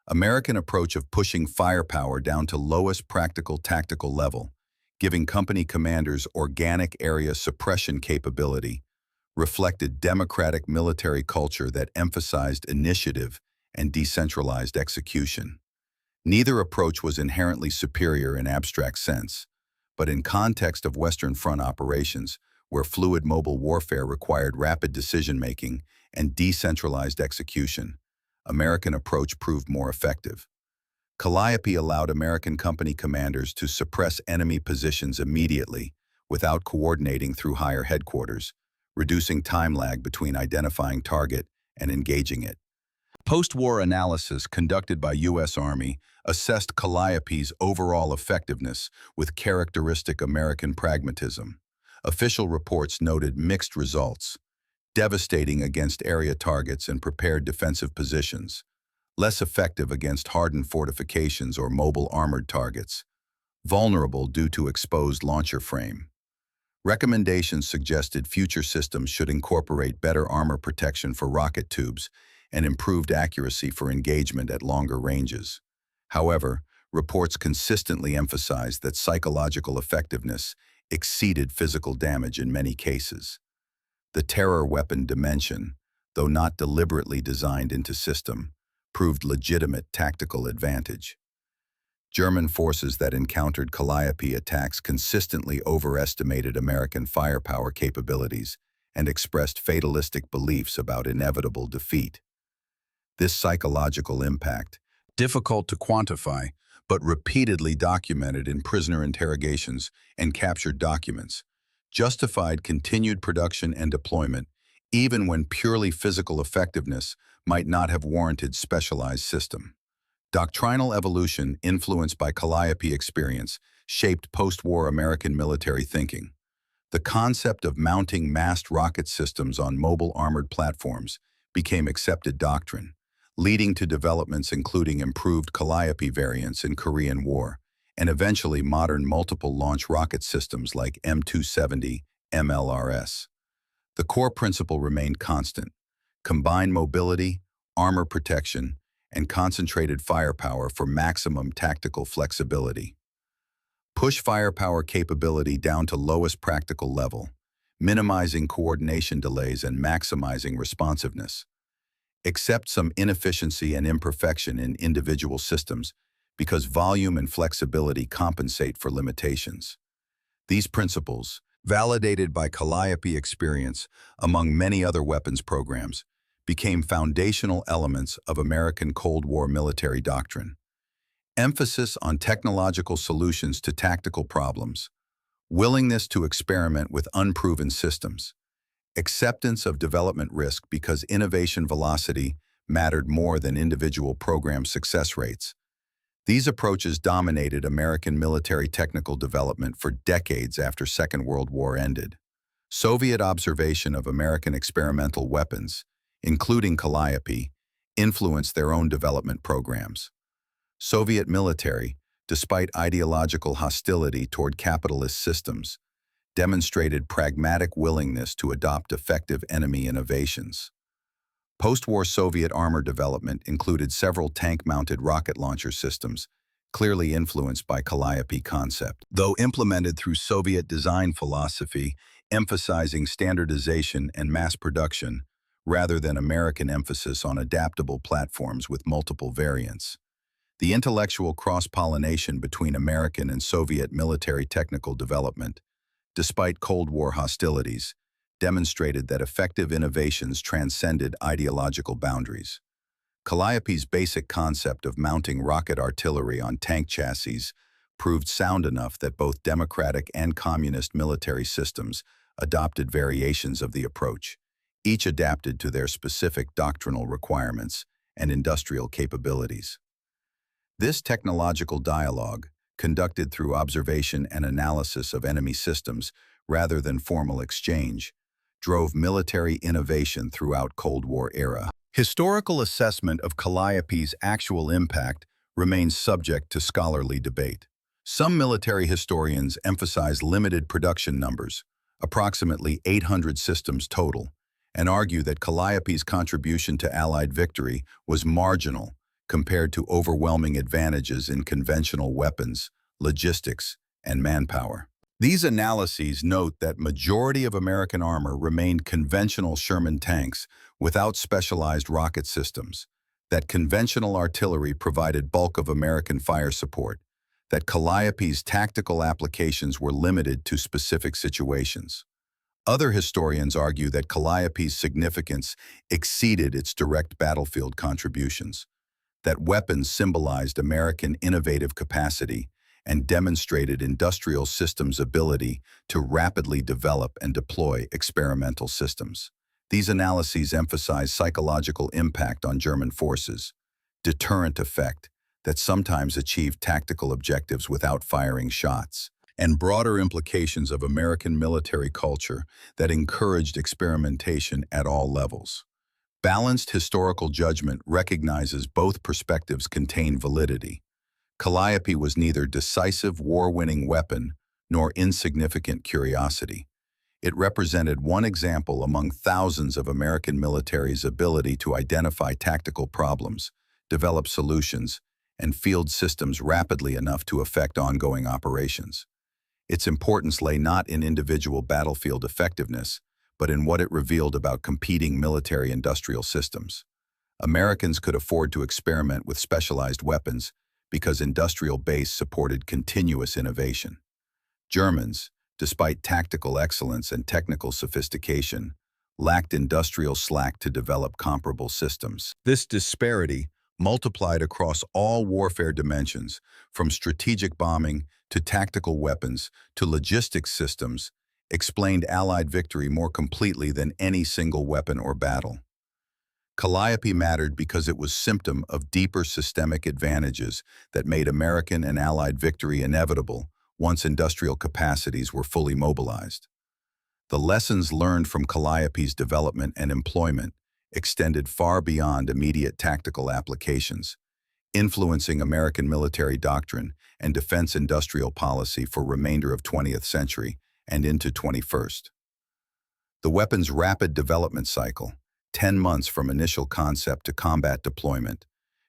American approach of pushing firepower down to lowest practical tactical level, giving company commanders organic area suppression capability, reflected democratic military culture that emphasized initiative and decentralized execution. Neither approach was inherently superior in abstract sense, but in context of Western Front operations, where fluid mobile warfare required rapid decision-making and decentralized execution, American approach proved more effective. Calliope allowed American company commanders to suppress enemy positions immediately without coordinating through higher headquarters, reducing time lag between identifying target and engaging it. Post-war analysis conducted by U.S. Army assessed Calliope's overall effectiveness with characteristic American pragmatism. Official reports noted mixed results: devastating against area targets and prepared defensive positions, less effective against hardened fortifications or mobile armored targets, vulnerable due to exposed launcher frame. Recommendations suggested future systems should incorporate better armor protection for rocket tubes and improved accuracy for engagement at longer ranges. However, reports consistently emphasized that psychological effectiveness exceeded physical damage in many cases. The terror weapon dimension, though not deliberately designed into system, proved legitimate tactical advantage. German forces that encountered Calliope attacks consistently overestimated American firepower capabilities and expressed fatalistic beliefs about inevitable defeat. This psychological impact, difficult to quantify, but repeatedly documented in prisoner interrogations and captured documents, justified continued production and deployment, even when purely physical effectiveness might not have warranted specialized system. Doctrinal evolution influenced by Calliope experience shaped post-war American military thinking. The concept of mounting massed rocket systems on mobile armored platforms became accepted doctrine, leading to developments including improved Calliope variants in Korean War, and eventually modern multiple-launch rocket systems like M270 MLRS. The core principle remained constant: combined mobility, armor protection, and concentrated firepower for maximum tactical flexibility. Push firepower capability down to lowest practical level, minimizing coordination delays and maximizing responsiveness. Accept some inefficiency and imperfection in individual systems because volume and flexibility compensate for limitations. These principles, validated by Calliope experience among many other weapons programs, became foundational elements of American Cold War military doctrine. Emphasis on technological solutions to tactical problems, willingness to experiment with unproven systems, acceptance of development risk because innovation velocity mattered more than individual program success rates. These approaches dominated American military technical development for decades after Second World War ended. Soviet observation of American experimental weapons, including Calliope, influenced their own development programs. Soviet military, despite ideological hostility toward capitalist systems, demonstrated pragmatic willingness to adopt effective enemy innovations. Post-war Soviet armor development included several tank-mounted rocket launcher systems, clearly influenced by Calliope concept. Though implemented through Soviet design philosophy, emphasizing standardization and mass production, rather than American emphasis on adaptable platforms with multiple variants. The intellectual cross-pollination between American and Soviet military technical development, despite Cold War hostilities, demonstrated that effective innovations transcended ideological boundaries. Calliope's basic concept of mounting rocket artillery on tank chassis proved sound enough that both democratic and communist military systems adopted variations of the approach, each adapted to their specific doctrinal requirements and industrial capabilities. This technological dialogue, conducted through observation and analysis of enemy systems rather than formal exchange, drove military innovation throughout Cold War era. Historical assessment of Calliope's actual impact remains subject to scholarly debate. Some military historians emphasize limited production numbers, approximately 800 systems total, and argue that Calliope's contribution to Allied victory was marginal compared to overwhelming advantages in conventional weapons, logistics, and manpower. These analyses note that majority of American armor remained conventional Sherman tanks without specialized rocket systems, that conventional artillery provided bulk of American fire support, that Calliope's tactical applications were limited to specific situations. Other historians argue that Calliope's significance exceeded its direct battlefield contributions, that weapons symbolized American innovative capacity and demonstrated industrial systems' ability to rapidly develop and deploy experimental systems. These analyses emphasize psychological impact on German forces, deterrent effect that sometimes achieved tactical objectives without firing shots, and broader implications of American military culture that encouraged experimentation at all levels. Balanced historical judgment recognizes both perspectives contain validity. Calliope was neither decisive war-winning weapon nor insignificant curiosity. It represented one example among thousands of American military's ability to identify tactical problems, develop solutions, and field systems rapidly enough to affect ongoing operations. Its importance lay not in individual battlefield effectiveness, but in what it revealed about competing military-industrial systems. Americans could afford to experiment with specialized weapons because industrial base supported continuous innovation. Germans, despite tactical excellence and technical sophistication, lacked industrial slack to develop comparable systems. This disparity, multiplied across all warfare dimensions, from strategic bombing to tactical weapons to logistics systems, explained Allied victory more completely than any single weapon or battle. Calliope mattered because it was symptom of deeper systemic advantages that made American and Allied victory inevitable once industrial capacities were fully mobilized. The lessons learned from Calliope's development and employment extended far beyond immediate tactical applications, influencing American military doctrine and defense industrial policy for remainder of 20th century and into 21st. The weapon's rapid development cycle, 10 months from initial concept to combat deployment,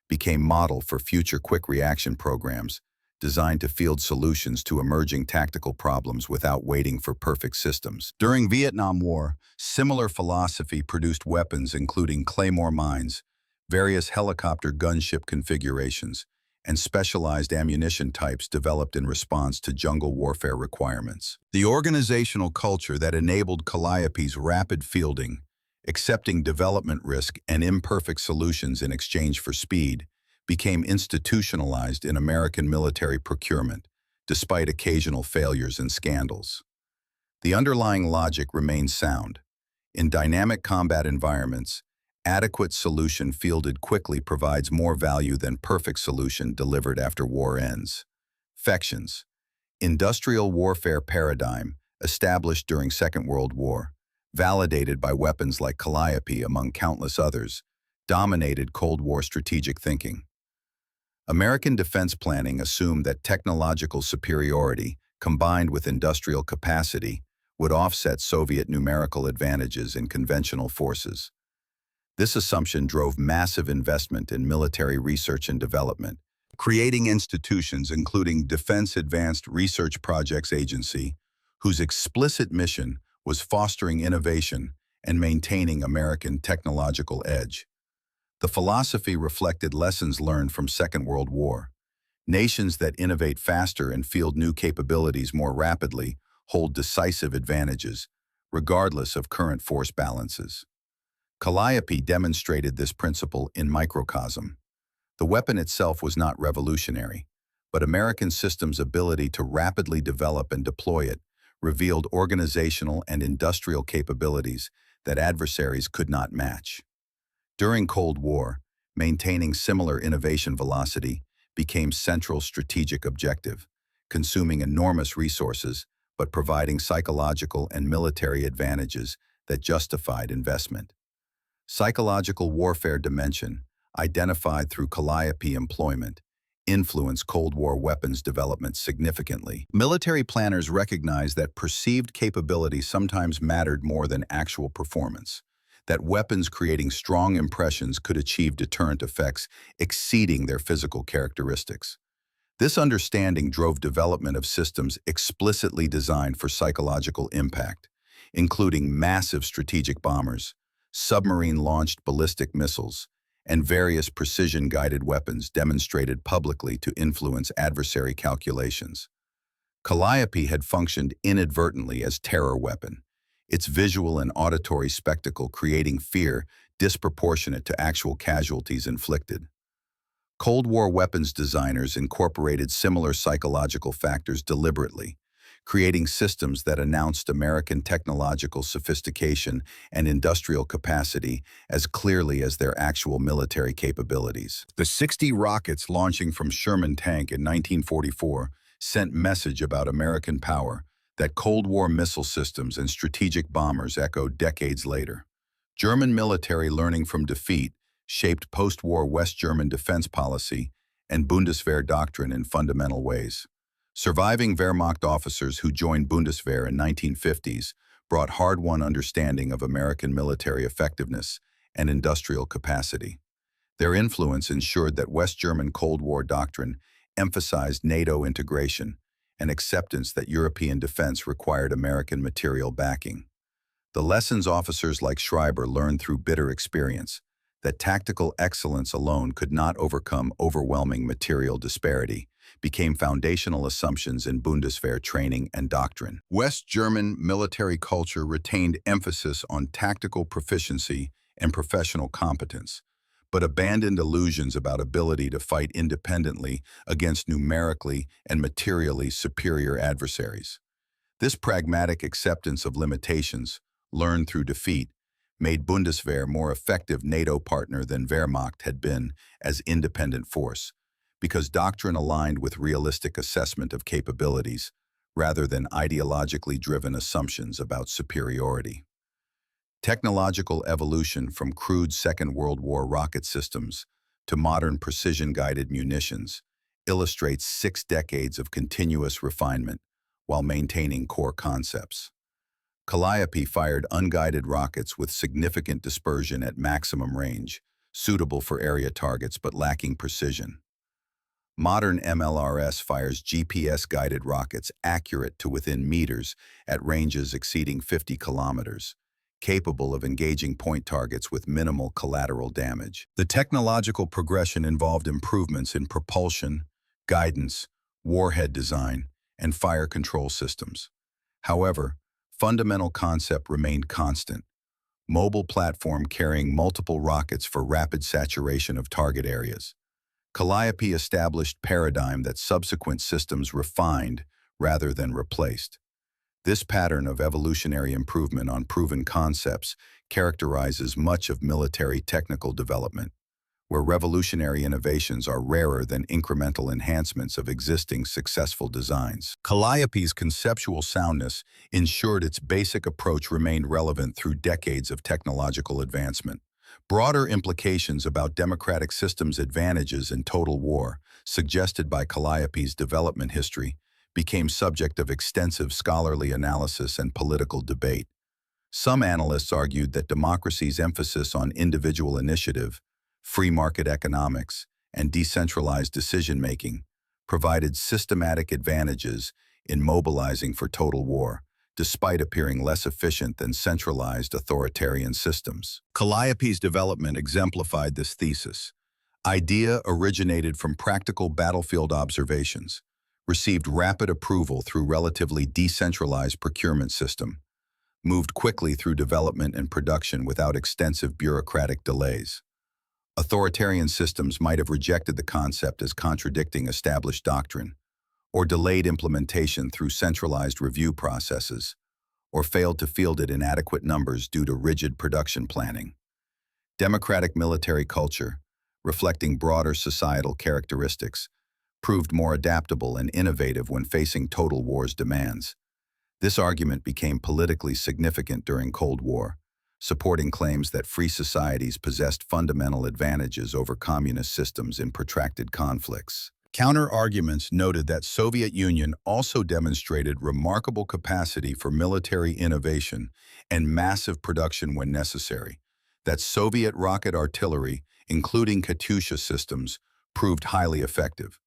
became model for future quick reaction programs designed to field solutions to emerging tactical problems without waiting for perfect systems. During Vietnam War, similar philosophy produced weapons including Claymore mines, various helicopter gunship configurations, and specialized ammunition types developed in response to jungle warfare requirements. The organizational culture that enabled Calliope's rapid fielding, accepting development risk and imperfect solutions in exchange for speed, became institutionalized in American military procurement, despite occasional failures and scandals. The underlying logic remains sound. In dynamic combat environments, adequate solution fielded quickly provides more value than perfect solution delivered after war ends. Factions. Industrial warfare paradigm, established during Second World War, validated by weapons like Calliope among countless others, dominated Cold War strategic thinking. American defense planning assumed that technological superiority, combined with industrial capacity, would offset Soviet numerical advantages in conventional forces. This assumption drove massive investment in military research and development, creating institutions including Defense Advanced Research Projects Agency, whose explicit mission was fostering innovation and maintaining American technological edge. The philosophy reflected lessons learned from Second World War. Nations that innovate faster and field new capabilities more rapidly hold decisive advantages, regardless of current force balances. Calliope demonstrated this principle in microcosm. The weapon itself was not revolutionary, but American systems' ability to rapidly develop and deploy it revealed organizational and industrial capabilities that adversaries could not match. During Cold War, maintaining similar innovation velocity became central strategic objective, consuming enormous resources but providing psychological and military advantages that justified investment. Psychological warfare dimension, identified through Calliope employment, influenced Cold War weapons development significantly. Military planners recognized that perceived capability sometimes mattered more than actual performance, that weapons creating strong impressions could achieve deterrent effects exceeding their physical characteristics. This understanding drove development of systems explicitly designed for psychological impact, including massive strategic bombers, submarine-launched ballistic missiles, and various precision-guided weapons demonstrated publicly to influence adversary calculations. Calliope had functioned inadvertently as terror weapon, its visual and auditory spectacle creating fear disproportionate to actual casualties inflicted. Cold War weapons designers incorporated similar psychological factors deliberately, creating systems that announced American technological sophistication and industrial capacity as clearly as their actual military capabilities. The 60 rockets launching from Sherman tank in 1944 sent message about American power that Cold War missile systems and strategic bombers echoed decades later. German military learning from defeat shaped post-war West German defense policy and Bundeswehr doctrine in fundamental ways. Surviving Wehrmacht officers who joined Bundeswehr in 1950s brought hard-won understanding of American military effectiveness and industrial capacity. Their influence ensured that West German Cold War doctrine emphasized NATO integration and acceptance that European defense required American material backing. The lessons officers like Schreiber learned through bitter experience, that tactical excellence alone could not overcome overwhelming material disparity, became foundational assumptions in Bundeswehr training and doctrine. West German military culture retained emphasis on tactical proficiency and professional competence, but abandoned illusions about ability to fight independently against numerically and materially superior adversaries. This pragmatic acceptance of limitations, learned through defeat, made Bundeswehr more effective NATO partner than Wehrmacht had been as independent force, because doctrine aligned with realistic assessment of capabilities rather than ideologically driven assumptions about superiority. Technological evolution from crude Second World War rocket systems to modern precision-guided munitions illustrates 6 decades of continuous refinement while maintaining core concepts. Calliope fired unguided rockets with significant dispersion at maximum range, suitable for area targets but lacking precision. Modern MLRS fires GPS-guided rockets accurate to within meters at ranges exceeding 50 kilometers, capable of engaging point targets with minimal collateral damage. The technological progression involved improvements in propulsion, guidance, warhead design, and fire control systems. However, fundamental concept remained constant: mobile platform carrying multiple rockets for rapid saturation of target areas. Calliope established paradigm that subsequent systems refined rather than replaced. This pattern of evolutionary improvement on proven concepts characterizes much of military technical development, where revolutionary innovations are rarer than incremental enhancements of existing successful designs. Calliope's conceptual soundness ensured its basic approach remained relevant through decades of technological advancement. Broader implications about democratic systems' advantages in total war, suggested by Calliope's development history, became subject of extensive scholarly analysis and political debate. Some analysts argued that democracy's emphasis on individual initiative, free market economics, and decentralized decision-making provided systematic advantages in mobilizing for total war, despite appearing less efficient than centralized authoritarian systems. Calliope's development exemplified this thesis. Idea originated from practical battlefield observations, received rapid approval through relatively decentralized procurement system, moved quickly through development and production without extensive bureaucratic delays. Authoritarian systems might have rejected the concept as contradicting established doctrine, or delayed implementation through centralized review processes, or failed to field it in adequate numbers due to rigid production planning. Democratic military culture, reflecting broader societal characteristics, proved more adaptable and innovative when facing total war's demands. This argument became politically significant during Cold War, supporting claims that free societies possessed fundamental advantages over communist systems in protracted conflicts. Counter-arguments noted that Soviet Union also demonstrated remarkable capacity for military innovation and massive production when necessary, that Soviet rocket artillery, including Katyusha systems, proved highly effective,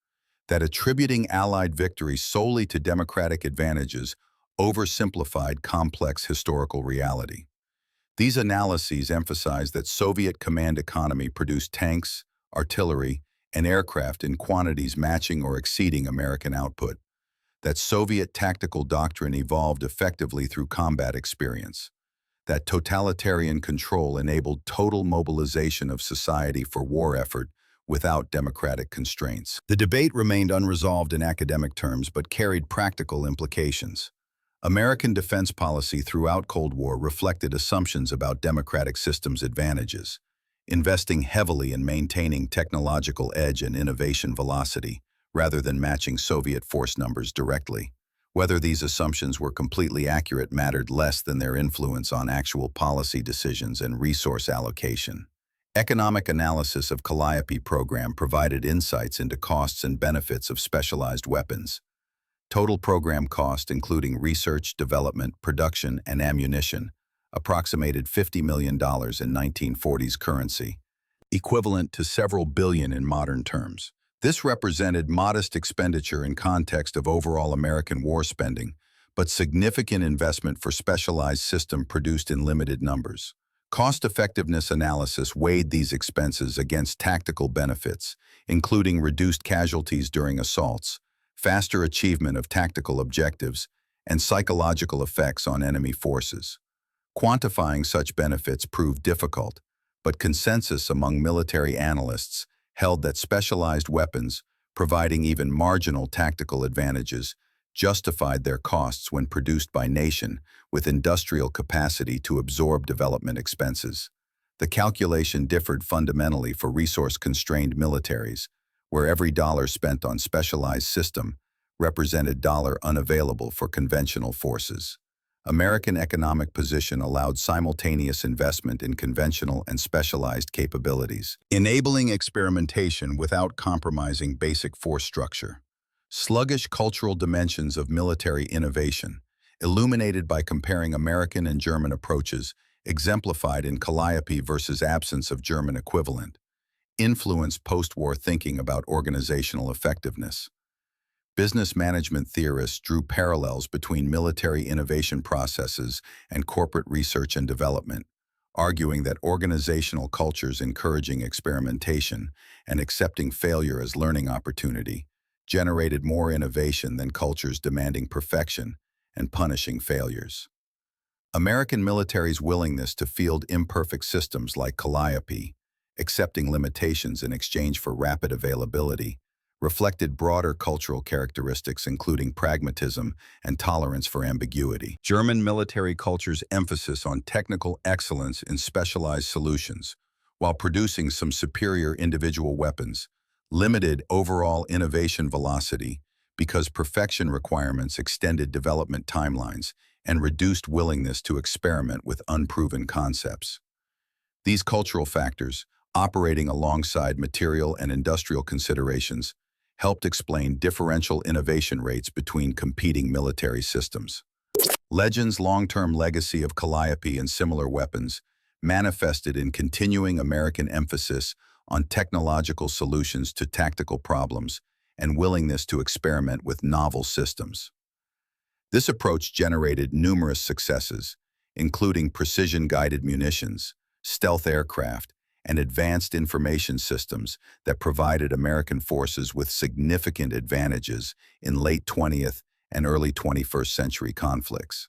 that attributing Allied victory solely to democratic advantages oversimplified complex historical reality. These analyses emphasize that Soviet command economy produced tanks, artillery, and aircraft in quantities matching or exceeding American output, that Soviet tactical doctrine evolved effectively through combat experience, that totalitarian control enabled total mobilization of society for war effort without democratic constraints. The debate remained unresolved in academic terms but carried practical implications. American defense policy throughout Cold War reflected assumptions about democratic systems' advantages, investing heavily in maintaining technological edge and innovation velocity, rather than matching Soviet force numbers directly. Whether these assumptions were completely accurate mattered less than their influence on actual policy decisions and resource allocation. Economic analysis of Calliope program provided insights into costs and benefits of specialized weapons. Total program cost, including research, development, production, and ammunition, approximated $50 million in 1940s currency, equivalent to several billion in modern terms. This represented modest expenditure in context of overall American war spending, but significant investment for specialized system produced in limited numbers. Cost-effectiveness analysis weighed these expenses against tactical benefits, including reduced casualties during assaults, faster achievement of tactical objectives, and psychological effects on enemy forces. Quantifying such benefits proved difficult, but consensus among military analysts held that specialized weapons, providing even marginal tactical advantages, justified their costs when produced by nation with industrial capacity to absorb development expenses. The calculation differed fundamentally for resource-constrained militaries, where every dollar spent on specialized system represented dollar unavailable for conventional forces. American economic position allowed simultaneous investment in conventional and specialized capabilities, enabling experimentation without compromising basic force structure. Sluggish cultural dimensions of military innovation, illuminated by comparing American and German approaches, exemplified in Calliope versus absence of German equivalent, influenced post-war thinking about organizational effectiveness. Business management theorists drew parallels between military innovation processes and corporate research and development, arguing that organizational cultures encouraging experimentation and accepting failure as learning opportunity generated more innovation than cultures demanding perfection and punishing failures. American military's willingness to field imperfect systems like Calliope, accepting limitations in exchange for rapid availability, reflected broader cultural characteristics including pragmatism and tolerance for ambiguity. German military culture's emphasis on technical excellence in specialized solutions, while producing some superior individual weapons, limited overall innovation velocity because perfection requirements extended development timelines and reduced willingness to experiment with unproven concepts. These cultural factors, operating alongside material and industrial considerations, helped explain differential innovation rates between competing military systems. Legend's long-term legacy of Calliope and similar weapons manifested in continuing American emphasis on technological solutions to tactical problems and willingness to experiment with novel systems. This approach generated numerous successes, including precision-guided munitions, stealth aircraft, and advanced information systems that provided American forces with significant advantages in late 20th and early 21st century conflicts.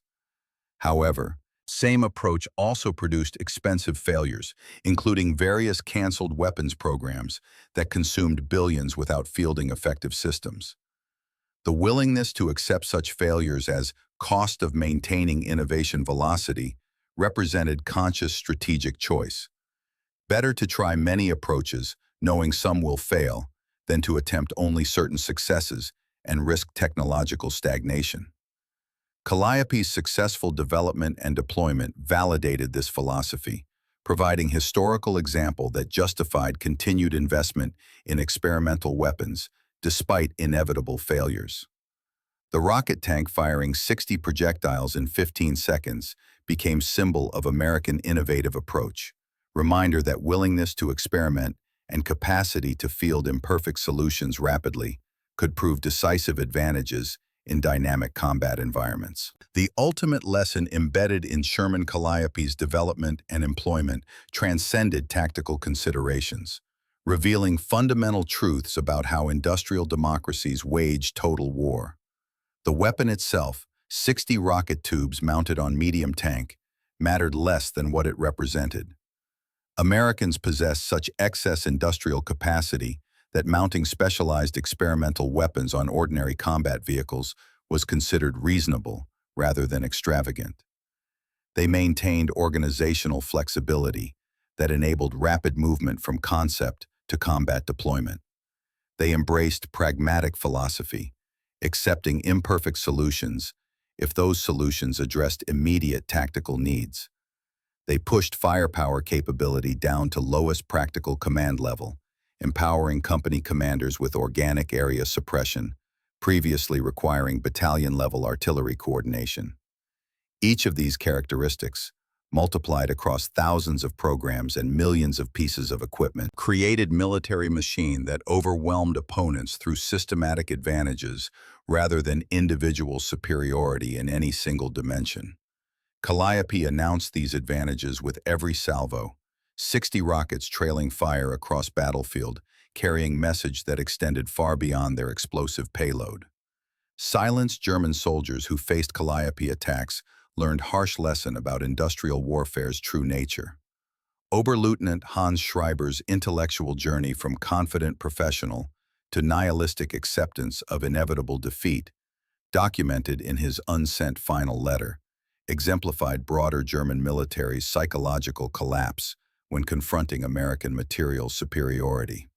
However, same approach also produced expensive failures, including various canceled weapons programs that consumed billions without fielding effective systems. The willingness to accept such failures as cost of maintaining innovation velocity represented conscious strategic choice. Better to try many approaches, knowing some will fail, than to attempt only certain successes and risk technological stagnation. Calliope's successful development and deployment validated this philosophy, providing historical example that justified continued investment in experimental weapons despite inevitable failures. The rocket tank firing 60 projectiles in 15 seconds became symbol of American innovative approach, reminder that willingness to experiment and capacity to field imperfect solutions rapidly could prove decisive advantages in dynamic combat environments. The ultimate lesson embedded in Sherman Calliope's development and employment transcended tactical considerations, revealing fundamental truths about how industrial democracies wage total war. The weapon itself, 60 rocket tubes mounted on medium tank, mattered less than what it represented. Americans possessed such excess industrial capacity that mounting specialized experimental weapons on ordinary combat vehicles was considered reasonable rather than extravagant. They maintained organizational flexibility that enabled rapid movement from concept to combat deployment. They embraced pragmatic philosophy, accepting imperfect solutions if those solutions addressed immediate tactical needs. They pushed firepower capability down to lowest practical command level, empowering company commanders with organic area suppression, previously requiring battalion-level artillery coordination. Each of these characteristics, multiplied across thousands of programs and millions of pieces of equipment, created military machine that overwhelmed opponents through systematic advantages rather than individual superiority in any single dimension. Calliope announced these advantages with every salvo, 60 rockets trailing fire across battlefield, carrying message that extended far beyond their explosive payload. Silenced German soldiers who faced Calliope attacks learned harsh lesson about industrial warfare's true nature. Oberleutnant Hans Schreiber's intellectual journey from confident professional to nihilistic acceptance of inevitable defeat documented in his unsent final letter, exemplified broader German military's psychological collapse when confronting American material superiority.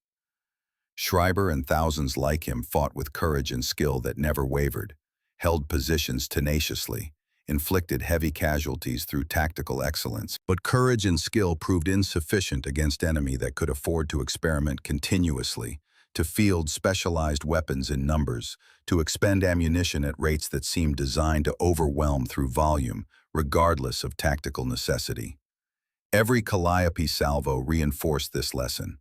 Schreiber and thousands like him fought with courage and skill that never wavered, held positions tenaciously, inflicted heavy casualties through tactical excellence. But courage and skill proved insufficient against enemy that could afford to experiment continuously, to field specialized weapons in numbers, to expend ammunition at rates that seemed designed to overwhelm through volume, regardless of tactical necessity. Every Calliope salvo reinforced this lesson.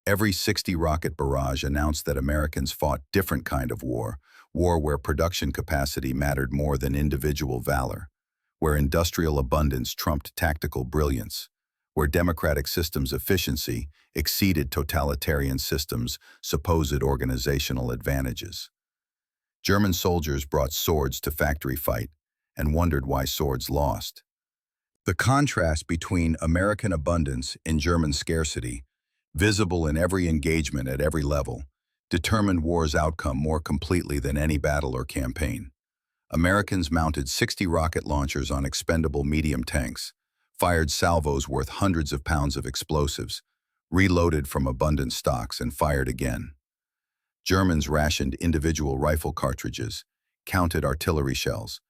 Every 60-rocket barrage announced that Americans fought different kind of war where production capacity mattered more than individual valor, where industrial abundance trumped tactical brilliance, where democratic systems' efficiency exceeded totalitarian systems' supposed organizational advantages. German soldiers brought swords to factory fight and wondered why swords lost. The contrast between American abundance and German scarcity, visible in every engagement at every level, determined war's outcome more completely than any battle or campaign. Americans mounted 60 rocket launchers on expendable medium tanks, fired salvos worth hundreds of pounds of explosives, reloaded from abundant stocks and fired again. Germans rationed individual rifle cartridges, counted artillery shells,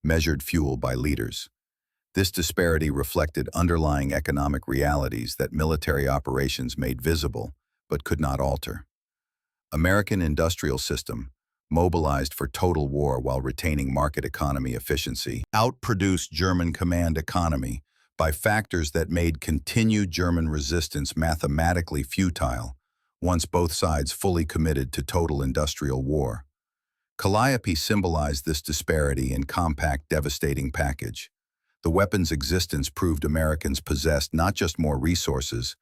measured fuel by liters. This disparity reflected underlying economic realities that military operations made visible but could not alter. American industrial system, mobilized for total war while retaining market economy efficiency, outproduced German command economy by factors that made continued German resistance mathematically futile once both sides fully committed to total industrial war. Calliope symbolized this disparity in compact, devastating package. The weapon's existence proved Americans possessed not just more resources,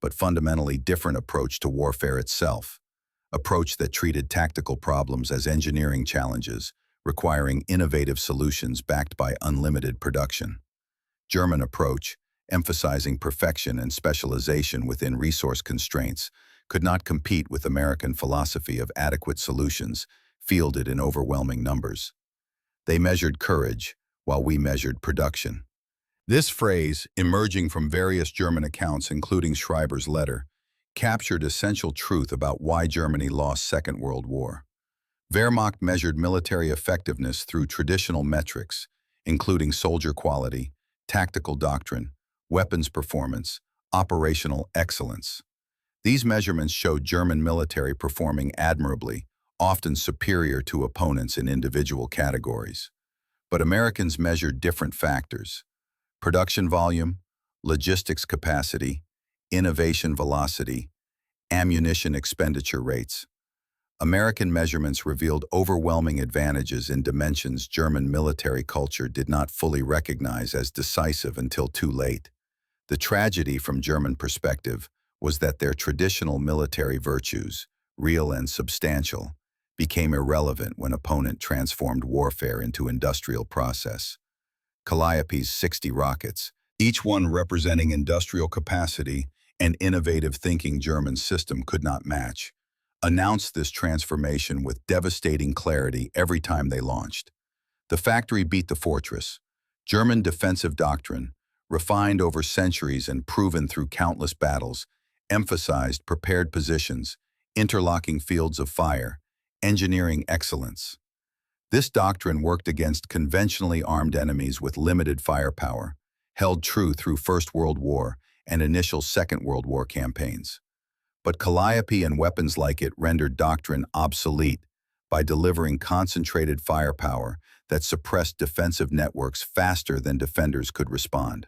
but fundamentally different approach to warfare itself. Approach that treated tactical problems as engineering challenges, requiring innovative solutions backed by unlimited production. German approach, emphasizing perfection and specialization within resource constraints, could not compete with American philosophy of adequate solutions, fielded in overwhelming numbers. They measured courage, while we measured production. This phrase, emerging from various German accounts including Schreiber's letter, captured essential truth about why Germany lost Second World War. Wehrmacht measured military effectiveness through traditional metrics, including soldier quality, tactical doctrine, weapons performance, operational excellence. These measurements showed German military performing admirably, often superior to opponents in individual categories. But Americans measured different factors: production volume, logistics capacity, innovation velocity, ammunition expenditure rates. American measurements revealed overwhelming advantages in dimensions German military culture did not fully recognize as decisive until too late. The tragedy from German perspective was that their traditional military virtues, real and substantial, became irrelevant when opponent transformed warfare into industrial process. Calliope's 60 rockets, each one representing industrial capacity and innovative thinking German system could not match, announced this transformation with devastating clarity every time they launched. The factory beat the fortress. German defensive doctrine, refined over centuries and proven through countless battles, emphasized prepared positions, interlocking fields of fire, engineering excellence. This doctrine worked against conventionally armed enemies with limited firepower, held true through First World War and initial Second World War campaigns. But Calliope and weapons like it rendered doctrine obsolete by delivering concentrated firepower that suppressed defensive networks faster than defenders could respond.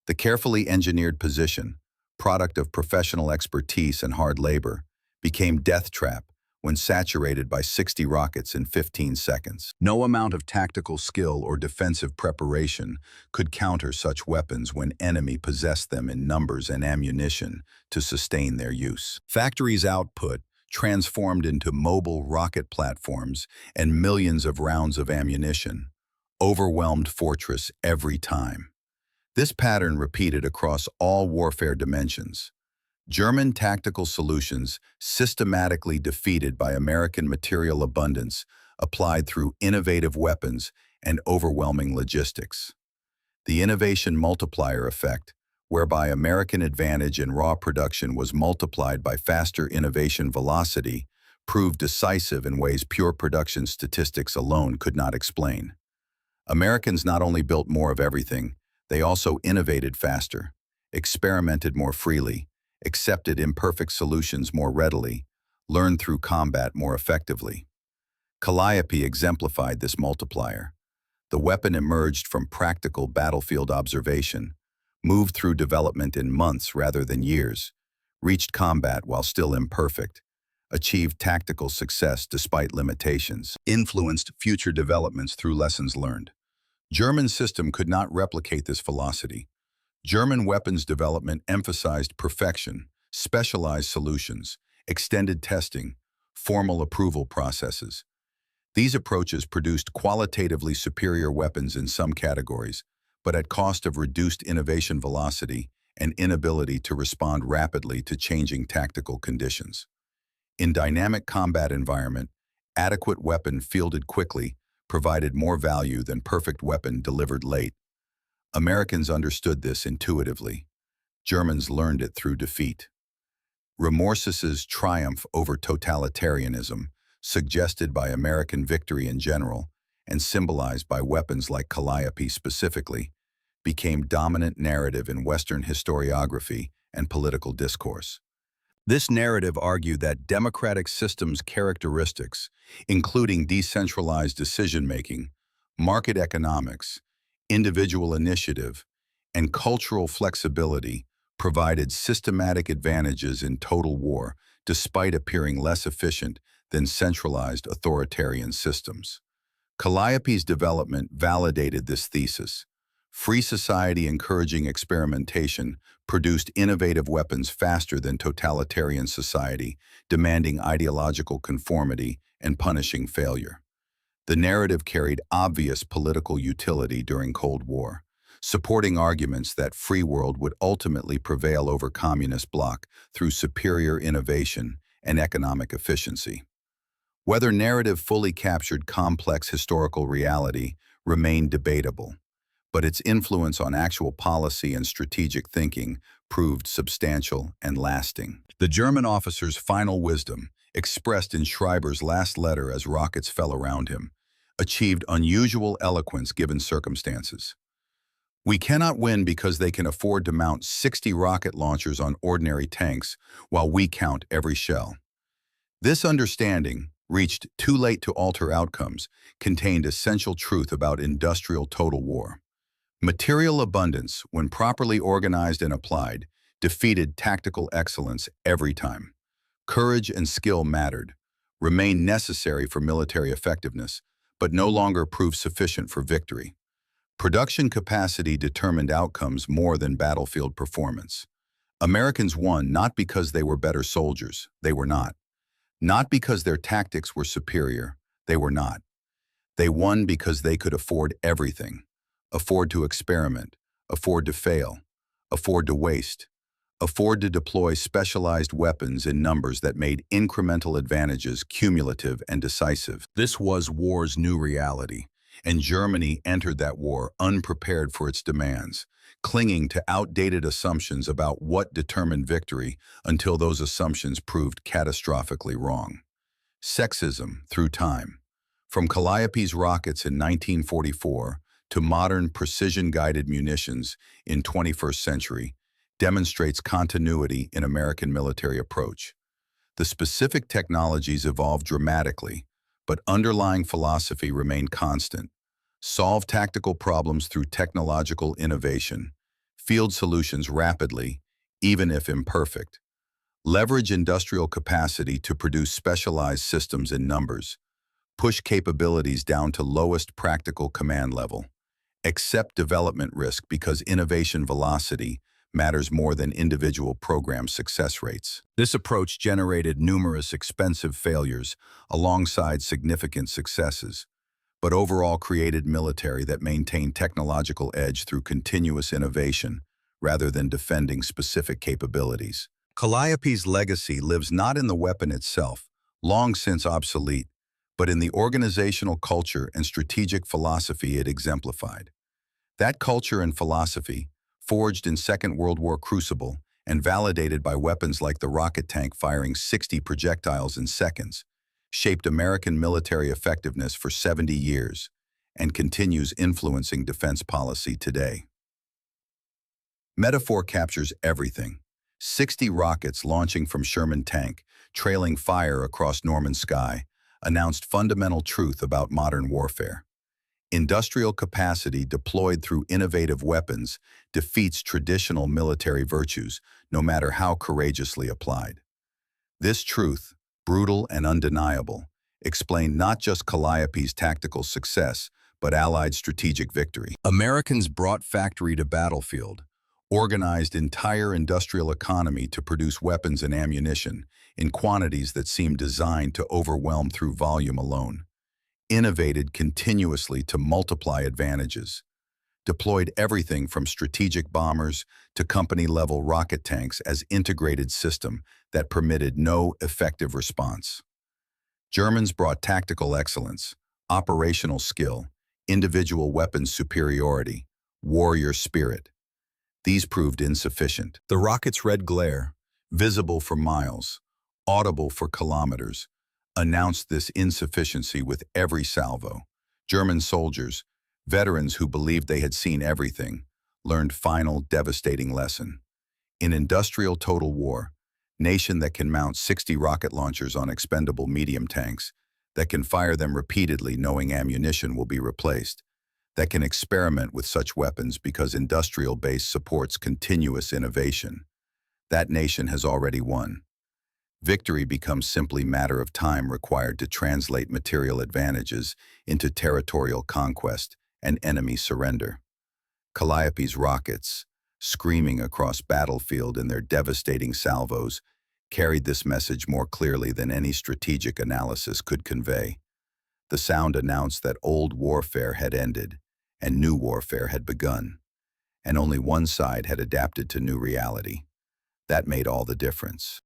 The carefully engineered position, product of professional expertise and hard labor, became death trap when saturated by 60 rockets in 15 seconds. No amount of tactical skill or defensive preparation could counter such weapons when enemy possessed them in numbers and ammunition to sustain their use. Factories' output transformed into mobile rocket platforms and millions of rounds of ammunition, overwhelmed fortress every time. This pattern repeated across all warfare dimensions. German tactical solutions systematically defeated by American material abundance applied through innovative weapons and overwhelming logistics. The innovation multiplier effect, whereby American advantage in raw production was multiplied by faster innovation velocity, proved decisive in ways pure production statistics alone could not explain. Americans not only built more of everything, they also innovated faster, experimented more freely, accepted imperfect solutions more readily, learned through combat more effectively. Calliope exemplified this multiplier. The weapon emerged from practical battlefield observation, moved through development in months rather than years, reached combat while still imperfect, achieved tactical success despite limitations, influenced future developments through lessons learned. German system could not replicate this velocity. German weapons development emphasized perfection, specialized solutions, extended testing, formal approval processes. These approaches produced qualitatively superior weapons in some categories, but at cost of reduced innovation velocity and inability to respond rapidly to changing tactical conditions. In dynamic combat environment, adequate weapon fielded quickly provided more value than perfect weapon delivered late. Americans understood this intuitively. Germans learned it through defeat. Remorse's triumph over totalitarianism, suggested by American victory in general, and symbolized by weapons like Calliope specifically, became dominant narrative in Western historiography and political discourse. This narrative argued that democratic systems' characteristics, including decentralized decision-making, market economics, individual initiative, and cultural flexibility, provided systematic advantages in total war despite appearing less efficient than centralized authoritarian systems. Calliope's development validated this thesis. Free society encouraging experimentation produced innovative weapons faster than totalitarian society, demanding ideological conformity and punishing failure. The narrative carried obvious political utility during Cold War, supporting arguments that free world would ultimately prevail over communist bloc through superior innovation and economic efficiency. Whether narrative fully captured complex historical reality remained debatable, but its influence on actual policy and strategic thinking proved substantial and lasting. The German officer's final wisdom, expressed in Schreiber's last letter as rockets fell around him, achieved unusual eloquence given circumstances. We cannot win because they can afford to mount 60 rocket launchers on ordinary tanks while we count every shell. This understanding, reached too late to alter outcomes, contained essential truth about industrial total war. Material abundance, when properly organized and applied, defeated tactical excellence every time. Courage and skill mattered, remained necessary for military effectiveness, but no longer proved sufficient for victory. Production capacity determined outcomes more than battlefield performance. Americans won not because they were better soldiers, they were not. Not because their tactics were superior, they were not. They won because they could afford everything. Afford to experiment, afford to fail, afford to waste, afford to deploy specialized weapons in numbers that made incremental advantages cumulative and decisive. This was war's new reality, and Germany entered that war unprepared for its demands, clinging to outdated assumptions about what determined victory until those assumptions proved catastrophically wrong. Sexism through time. From Calliope's rockets in 1944 to modern precision-guided munitions in 21st century, demonstrates continuity in American military approach. The specific technologies evolved dramatically, but underlying philosophy remained constant. Solve tactical problems through technological innovation. Field solutions rapidly, even if imperfect. Leverage industrial capacity to produce specialized systems in numbers. Push capabilities down to lowest practical command level. Accept development risk because innovation velocity matters more than individual program success rates. This approach generated numerous expensive failures alongside significant successes, but overall created military that maintained technological edge through continuous innovation rather than defending specific capabilities. Calliope's legacy lives not in the weapon itself, long since obsolete, but in the organizational culture and strategic philosophy it exemplified. That culture and philosophy, forged in Second World War crucible and validated by weapons like the rocket tank firing 60 projectiles in seconds, shaped American military effectiveness for 70 years and continues influencing defense policy today. Metaphor captures everything. 60 rockets launching from Sherman tank, trailing fire across Norman sky, announced fundamental truth about modern warfare. Industrial capacity deployed through innovative weapons defeats traditional military virtues, no matter how courageously applied. This truth, brutal and undeniable, explained not just Calliope's tactical success, but Allied strategic victory. Americans brought factory to battlefield, organized entire industrial economy to produce weapons and ammunition in quantities that seemed designed to overwhelm through volume alone, innovated continuously to multiply advantages, deployed everything from strategic bombers to company-level rocket tanks as integrated system that permitted no effective response. Germans brought tactical excellence, operational skill, individual weapons superiority, warrior spirit. These proved insufficient. The rocket's red glare, visible for miles, audible for kilometers, announced this insufficiency with every salvo. German soldiers, veterans who believed they had seen everything, learned final devastating lesson. In industrial total war, nation that can mount 60 rocket launchers on expendable medium tanks, that can fire them repeatedly knowing ammunition will be replaced, that can experiment with such weapons because industrial base supports continuous innovation. That nation has already won. Victory becomes simply matter of time required to translate material advantages into territorial conquest and enemy surrender. Calliope's rockets, screaming across battlefield in their devastating salvos, carried this message more clearly than any strategic analysis could convey. The sound announced that old warfare had ended and new warfare had begun, and only one side had adapted to new reality. That made all the difference.